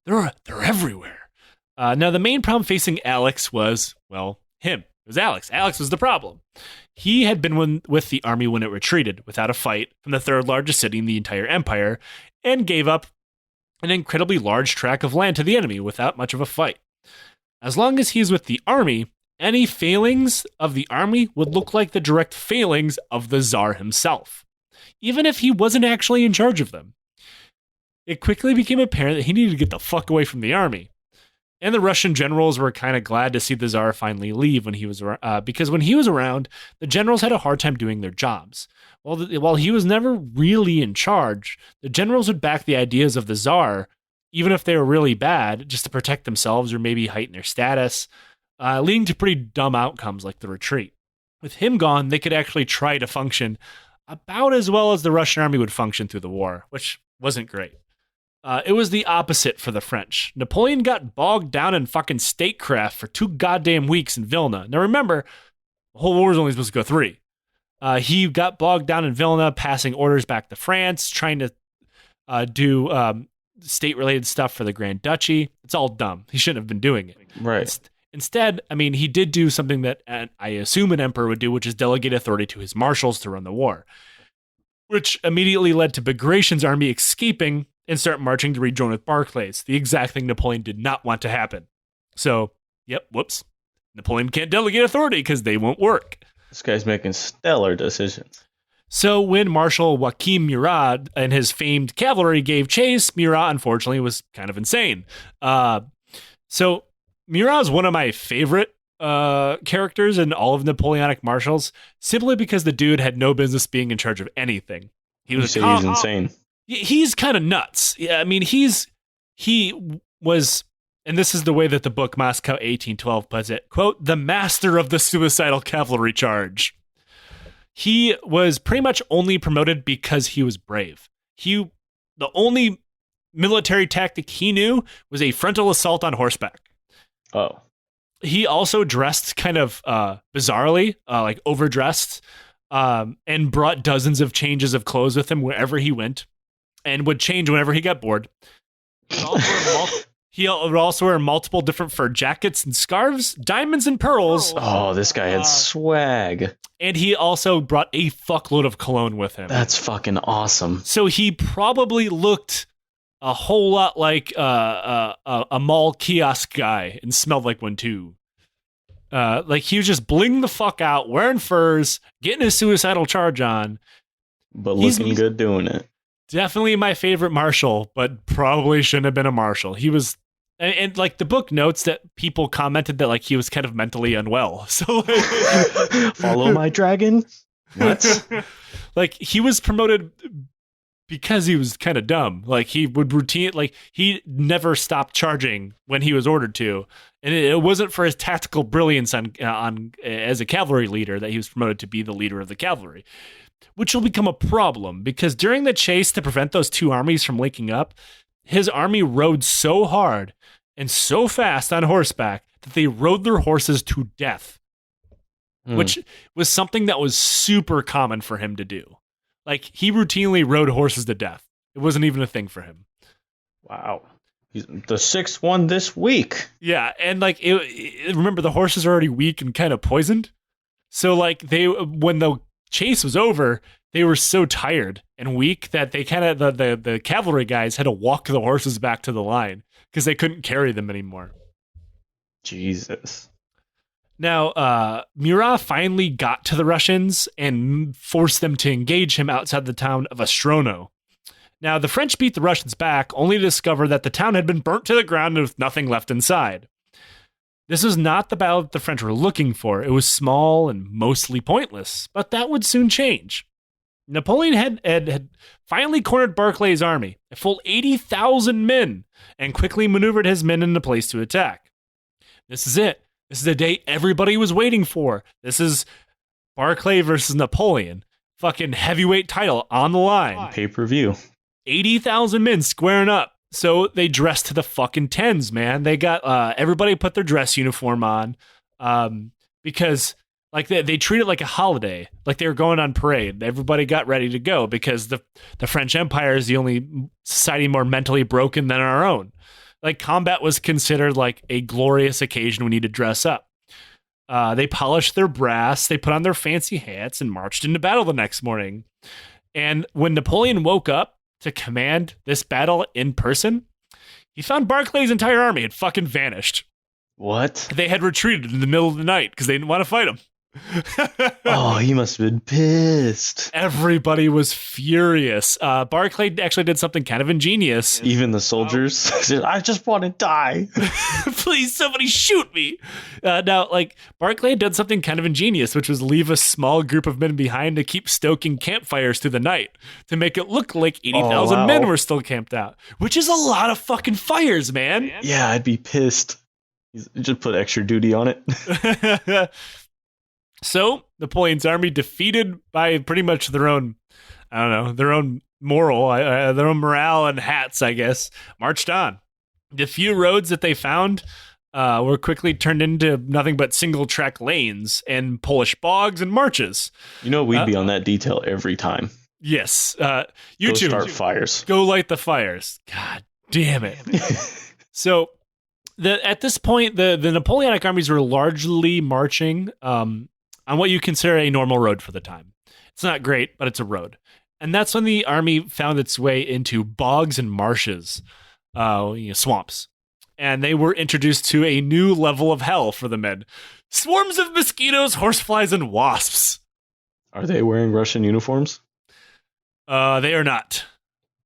they're everywhere. Now, the main problem facing Alex was, well, him. It was Alex. Alex was the problem. He had been with the army when it retreated without a fight from the third largest city in the entire empire and gave up an incredibly large tract of land to the enemy without much of a fight. As long as he's with the army, any failings of the army would look like the direct failings of the Tsar himself, even if he wasn't actually in charge of them. It quickly became apparent that he needed to get the fuck away from the army. And the Russian generals were kind of glad to see the Tsar finally leave when he was because when he was around, the generals had a hard time doing their jobs. While he was never really in charge, the generals would back the ideas of the Tsar, even if they were really bad, just to protect themselves or maybe heighten their status, leading to pretty dumb outcomes like the retreat. With him gone, they could actually try to function about as well as the Russian army would function through the war, which wasn't great. It was the opposite for the French. Napoleon got bogged down in fucking statecraft for 2 goddamn weeks in Vilna. Now remember, the whole war was only supposed to go 3. He got bogged down in Vilna, passing orders back to France, trying to do state-related stuff for the Grand Duchy. It's all dumb. He shouldn't have been doing it. Right. Instead, I mean, he did do something that I assume an emperor would do, which is delegate authority to his marshals to run the war, which immediately led to Bagration's army escaping and start marching to rejoin with Barclays, the exact thing Napoleon did not want to happen. So, whoops. Napoleon can't delegate authority because they won't work. This guy's making stellar decisions. So when Marshal Joachim Murat and his famed cavalry gave chase, Murat, unfortunately, was kind of insane. So Murat is one of my favorite characters in all of Napoleonic marshals, simply because the dude had no business being in charge of anything. He's insane. He's kind of nuts. Yeah, I mean, he was, and this is the way that the book Moscow 1812 puts it, quote, the master of the suicidal cavalry charge. He was pretty much only promoted because he was brave. The only military tactic he knew was a frontal assault on horseback. Oh. He also dressed kind of bizarrely, like overdressed, and brought dozens of changes of clothes with him wherever he went, and would change whenever he got bored. He would also wear multiple different fur jackets and scarves, diamonds and pearls. Oh, this guy had swag. And he also brought a fuckload of cologne with him. That's fucking awesome. So he probably looked a whole lot like a mall kiosk guy and smelled like one too. Like he was just bling the fuck out, wearing furs, getting his suicidal charge on. But looking good doing it. Definitely my favorite marshal, but probably shouldn't have been a marshal. He was, and like the book notes that people commented that like he was kind of mentally unwell. So like, follow my dragon. What? Like, he was promoted because he was kind of dumb. Like, he would he never stopped charging when he was ordered to, and it wasn't for his tactical brilliance on as a cavalry leader that he was promoted to be the leader of the cavalry, which will become a problem because during the chase to prevent those two armies from linking up, his army rode so hard and so fast on horseback that they rode their horses to death, which was something that was super common for him to do. Like, he routinely rode horses to death. It wasn't even a thing for him. Wow. He's the sixth one this week. Yeah, and like, remember, the horses are already weak and kind of poisoned. So like, when the chase was over, they were so tired and weak that they kind of the cavalry guys had to walk the horses back to the line because they couldn't carry them anymore. Jesus. Now, Murat finally got to the Russians and forced them to engage him outside the town of Ostrono. Now, the French beat the Russians back, only to discover that the town had been burnt to the ground with nothing left inside. This was not the battle that the French were looking for. It was small and mostly pointless, but that would soon change. Napoleon had finally cornered Barclay's army, a full 80,000 men, and quickly maneuvered his men into place to attack. This is it. This is the day everybody was waiting for. This is Barclay versus Napoleon. Fucking heavyweight title on the line. Pay-per-view. 80,000 men squaring up. So they dressed to the fucking tens, man. They got everybody put their dress uniform on because like they treat it like a holiday, like they were going on parade. Everybody got ready to go because the French Empire is the only society more mentally broken than our own. Like, combat was considered like a glorious occasion. We need to dress up. They polished their brass, they put on their fancy hats, and marched into battle the next morning. And when Napoleon woke up to command this battle in person, he found Barclay's entire army had fucking vanished. What? They had retreated in the middle of the night because they didn't want to fight him. Oh, he must have been pissed. Everybody was furious. Barclay actually did something kind of ingenious. Even the soldiers said, I just want to die. Please, somebody shoot me. Now, like, Barclay had done something kind of ingenious, which was leave a small group of men behind to keep stoking campfires through the night to make it look like 80,000 men were still camped out, which is a lot of fucking fires, man. Yeah, I'd be pissed. Just put extra duty on it. So, Napoleon's army, defeated by pretty much their own, their own morale and hats, I guess, marched on. The few roads that they found were quickly turned into nothing but single-track lanes and Polish bogs and marshes. You know, we'd be on that detail every time. Yes. Go start fires. Go light the fires. God damn it. So, at this point, the Napoleonic armies were largely marching on what you consider a normal road for the time. It's not great, but it's a road. And that's when the army found its way into bogs and marshes, swamps. And they were introduced to a new level of hell for the men. Swarms of mosquitoes, horseflies, and wasps. Are they wearing Russian uniforms? They are not.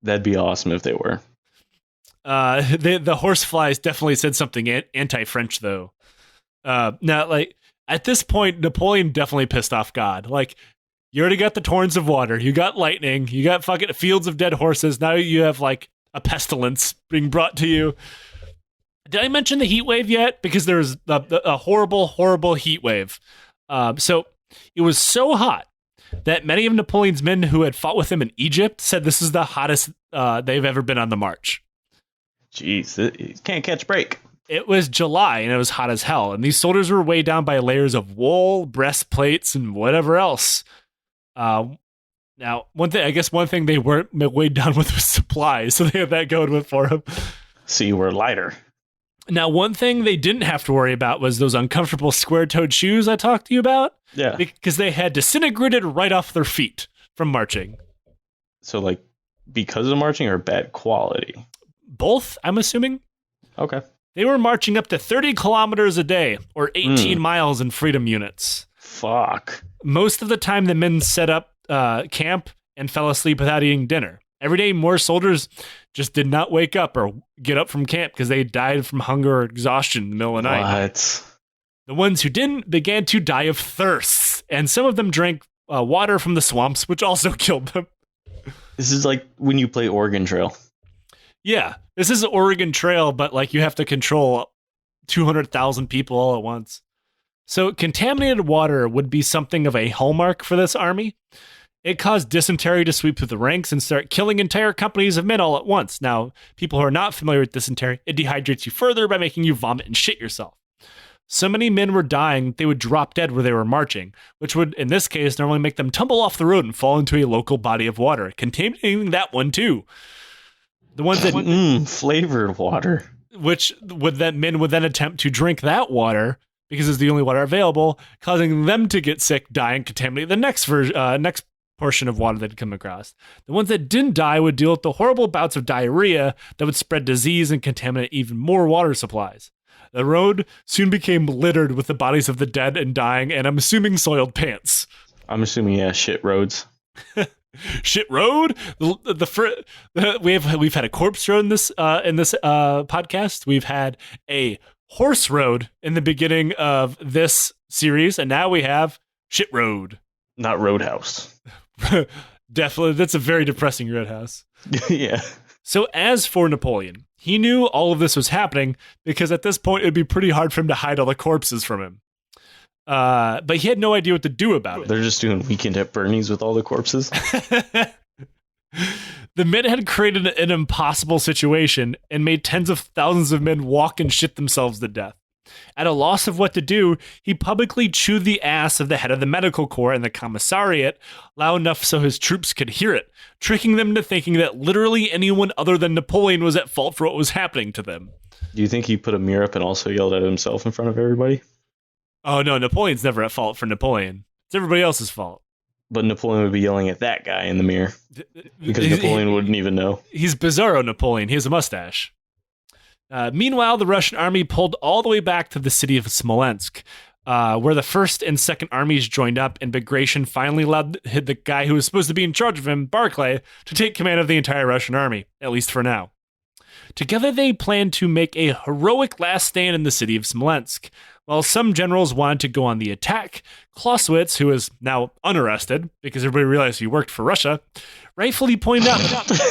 That'd be awesome if they were. The horseflies definitely said something anti-French, though. Now, like, at this point, Napoleon definitely pissed off God. Like, you already got the torrents of water, you got lightning, you got fucking fields of dead horses. Now you have like a pestilence being brought to you. Did I mention the heat wave yet? Because there's a horrible, horrible heat wave. So it was so hot that many of Napoleon's men who had fought with him in Egypt said this is the hottest they've ever been on the march. Jeez, it can't catch a break. It was July and it was hot as hell. And these soldiers were weighed down by layers of wool, breastplates, and whatever else. Now, one thing they weren't weighed down with was supplies. So they had that going for them. So you were lighter. Now, one thing they didn't have to worry about was those uncomfortable square-toed shoes I talked to you about. Yeah. Because they had disintegrated right off their feet from marching. So, like, because of marching or bad quality? Both, I'm assuming. Okay. They were marching up to 30 kilometers a day, or 18 miles in freedom units. Fuck. Most of the time, the men set up camp and fell asleep without eating dinner. Every day, more soldiers just did not wake up or get up from camp because they died from hunger or exhaustion in the middle of the night. What? The ones who didn't began to die of thirst, and some of them drank water from the swamps, which also killed them. This is like when you play Oregon Trail. Yeah, this is Oregon Trail, but like you have to control 200,000 people all at once. So contaminated water would be something of a hallmark for this army. It caused dysentery to sweep through the ranks and start killing entire companies of men all at once. Now, people who are not familiar with dysentery, it dehydrates you further by making you vomit and shit yourself. So many men were dying, they would drop dead where they were marching, which would, in this case, normally make them tumble off the road and fall into a local body of water, contaminating that one too. The ones that flavored water, which men would then attempt to drink that water because it's the only water available, causing them to get sick, die, and contaminate the next portion of water they'd come across. The ones that didn't die would deal with the horrible bouts of diarrhea that would spread disease and contaminate even more water supplies. The road soon became littered with the bodies of the dead and dying, and I'm assuming soiled pants. I'm assuming, yeah, shit roads. Shit road. We've had a corpse road in this podcast. We've had a horse road in the beginning of this series, and now we have shit road. Not roadhouse. Definitely, that's a very depressing roadhouse. Yeah. So as for Napoleon, he knew all of this was happening because at this point it'd be pretty hard for him to hide all the corpses from him. But he had no idea what to do about it. They're just doing weekend at Bernie's with all the corpses. The men had created an impossible situation and made tens of thousands of men walk and shit themselves to death. At a loss of what to do, he publicly chewed the ass of the head of the medical corps and the commissariat loud enough so his troops could hear it, tricking them into thinking that literally anyone other than Napoleon was at fault for what was happening to them. Do you think he put a mirror up and also yelled at himself in front of everybody? Oh, no, Napoleon's never at fault for Napoleon. It's everybody else's fault. But Napoleon would be yelling at that guy in the mirror because Napoleon wouldn't even know. He's Bizarro Napoleon. He has a mustache. Meanwhile, the Russian army pulled all the way back to the city of Smolensk, where the First and Second Armies joined up, and Bagration finally allowed the guy who was supposed to be in charge of him, Barclay, to take command of the entire Russian army, at least for now. Together, they planned to make a heroic last stand in the city of Smolensk. While some generals wanted to go on the attack, Clausewitz, who is now unarrested because everybody realized he worked for Russia, rightfully pointed out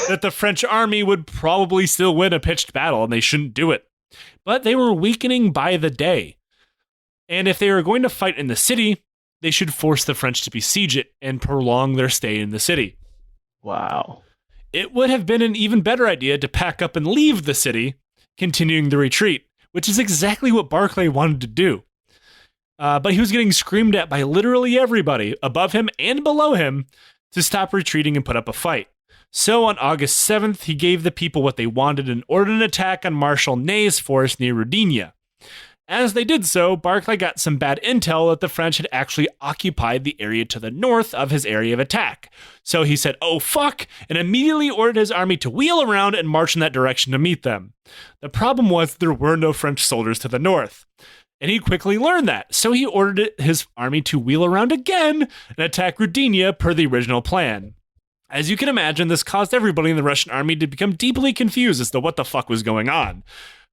that the French army would probably still win a pitched battle and they shouldn't do it. But they were weakening by the day. And if they were going to fight in the city, they should force the French to besiege it and prolong their stay in the city. Wow. It would have been an even better idea to pack up and leave the city, continuing the retreat, which is exactly what Barclay wanted to do. But he was getting screamed at by literally everybody, above him and below him, to stop retreating and put up a fight. So on August 7th, he gave the people what they wanted and ordered an attack on Marshal Ney's force near Rudinia. As they did so, Barclay got some bad intel that the French had actually occupied the area to the north of his area of attack. So he said, "Oh fuck," and immediately ordered his army to wheel around and march in that direction to meet them. The problem was there were no French soldiers to the north. And he quickly learned that, so he ordered his army to wheel around again and attack Rudinia per the original plan. As you can imagine, this caused everybody in the Russian army to become deeply confused as to what the fuck was going on.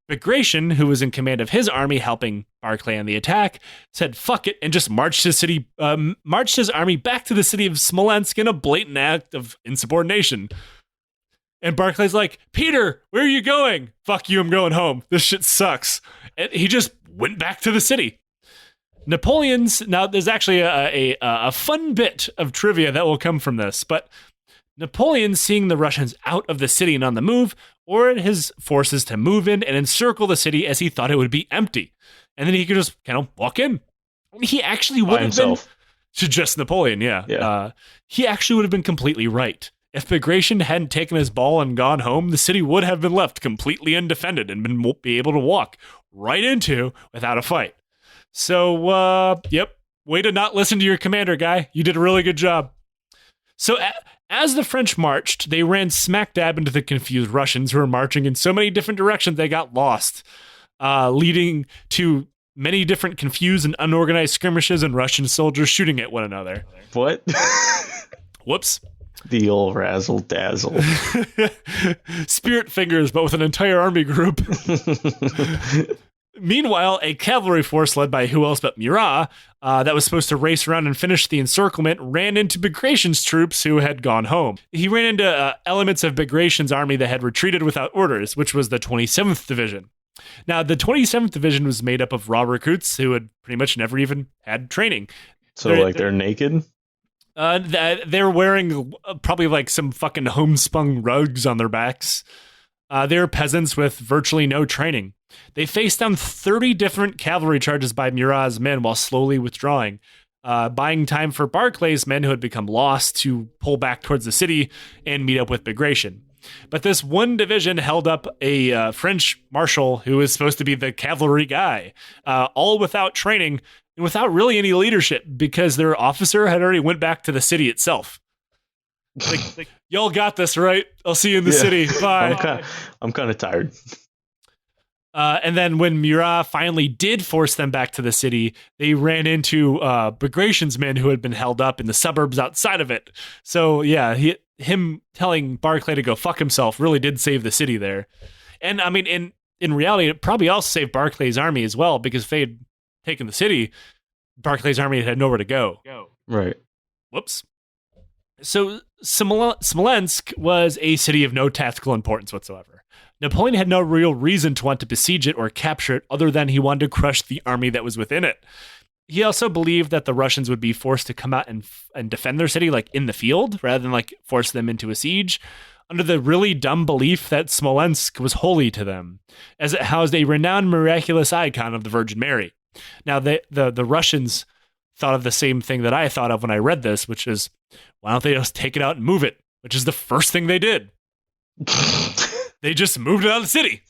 Bagration, who was in command of his army helping Barclay on the attack, said fuck it and just marched his army back to the city of Smolensk in a blatant act of insubordination. And Barclay's like, "Peter, where are you going?" "Fuck you, I'm going home. This shit sucks." And he just went back to the city. Now there's actually a fun bit of trivia that will come from this, but Napoleon, seeing the Russians out of the city and on the move, ordered his forces to move in and encircle the city as he thought it would be empty. And then he could just kind of walk in. He actually would have been... To just Napoleon, yeah. He actually would have been completely right. If Bagration hadn't taken his ball and gone home, the city would have been left completely undefended and be able to walk right into without a fight. So, way to not listen to your commander, guy. You did a really good job. So, as the French marched, they ran smack dab into the confused Russians who were marching in so many different directions they got lost, leading to many different confused and unorganized skirmishes and Russian soldiers shooting at one another. What? Whoops. The old razzle dazzle. Spirit fingers, but with an entire army group. Meanwhile, a cavalry force led by who else but Murat, that was supposed to race around and finish the encirclement, ran into Bagration's troops who had gone home. He ran into elements of Bagration's army that had retreated without orders, which was the 27th Division. Now, the 27th Division was made up of raw recruits who had pretty much never even had training. So, they're naked? They're wearing probably like some fucking homespun rugs on their backs. They're peasants with virtually no training. They faced down 30 different cavalry charges by Murat's men while slowly withdrawing, buying time for Barclay's men who had become lost to pull back towards the city and meet up with Bagration. But this one division held up a French marshal who was supposed to be the cavalry guy, all without training and without really any leadership because their officer had already went back to the city itself. Like, y'all got this, right? I'll see you in the city. Bye. I'm kind of tired. And then when Murat finally did force them back to the city, they ran into Bagration's men who had been held up in the suburbs outside of it. So yeah, him telling Barclay to go fuck himself really did save the city there. And I mean, in reality, it probably also saved Barclay's army as well, because if they had taken the city, Barclay's army had nowhere to go. Right. Whoops. So Smolensk was a city of no tactical importance whatsoever. Napoleon had no real reason to want to besiege it or capture it other than he wanted to crush the army that was within it. He also believed that the Russians would be forced to come out and defend their city like in the field rather than like force them into a siege, under the really dumb belief that Smolensk was holy to them, as it housed a renowned miraculous icon of the Virgin Mary. Now, the Russians thought of the same thing that I thought of when I read this, which is, why don't they just take it out and move it? Which is the first thing they did. They just moved it out of the city.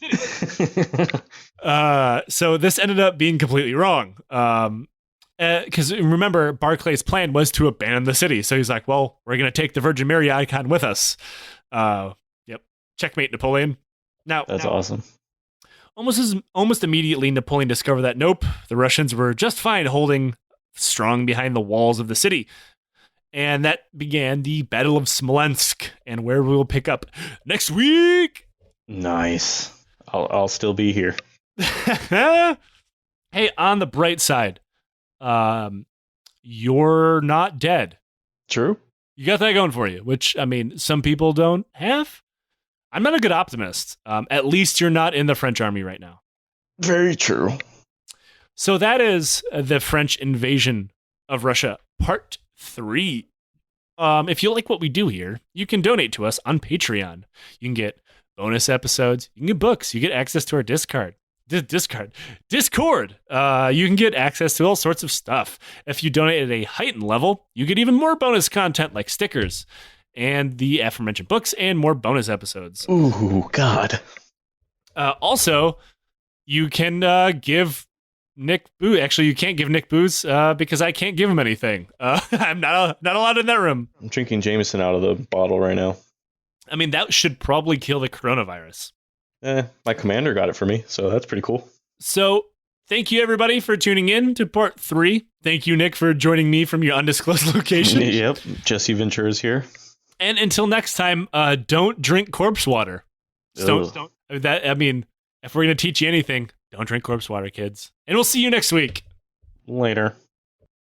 So this ended up being completely wrong. Because remember, Barclay's plan was to abandon the city. So he's like, well, we're going to take the Virgin Mary icon with us. Yep. Checkmate, Napoleon. That's awesome. Almost immediately, Napoleon discovered that nope, the Russians were just fine holding strong behind the walls of the city. And that began the Battle of Smolensk, and where we will pick up next week. Nice. I'll still be here. Hey, on the bright side, you're not dead. True. You got that going for you, which, I mean, some people don't have. I'm not a good optimist. At least you're not in the French army right now. Very true. So that is the French invasion of Russia, part 3. If you like what we do here, you can donate to us on Patreon. You can get bonus episodes. You can get books. You get access to our Discord. You can get access to all sorts of stuff. If you donate at a heightened level, you get even more bonus content like stickers and the aforementioned books and more bonus episodes. Ooh, God. Also, you can give Nick booze. Actually, you can't give Nick booze because I can't give him anything. I'm not allowed in that room. I'm drinking Jameson out of the bottle right now. I mean, that should probably kill the coronavirus. My commander got it for me, so that's pretty cool. So, thank you everybody for tuning in to part 3. Thank you, Nick, for joining me from your undisclosed location. Yep, Jesse Ventura's here. And until next time, don't drink corpse water. Don't. That, I mean, if we're gonna teach you anything, don't drink corpse water, kids. And we'll see you next week. Later.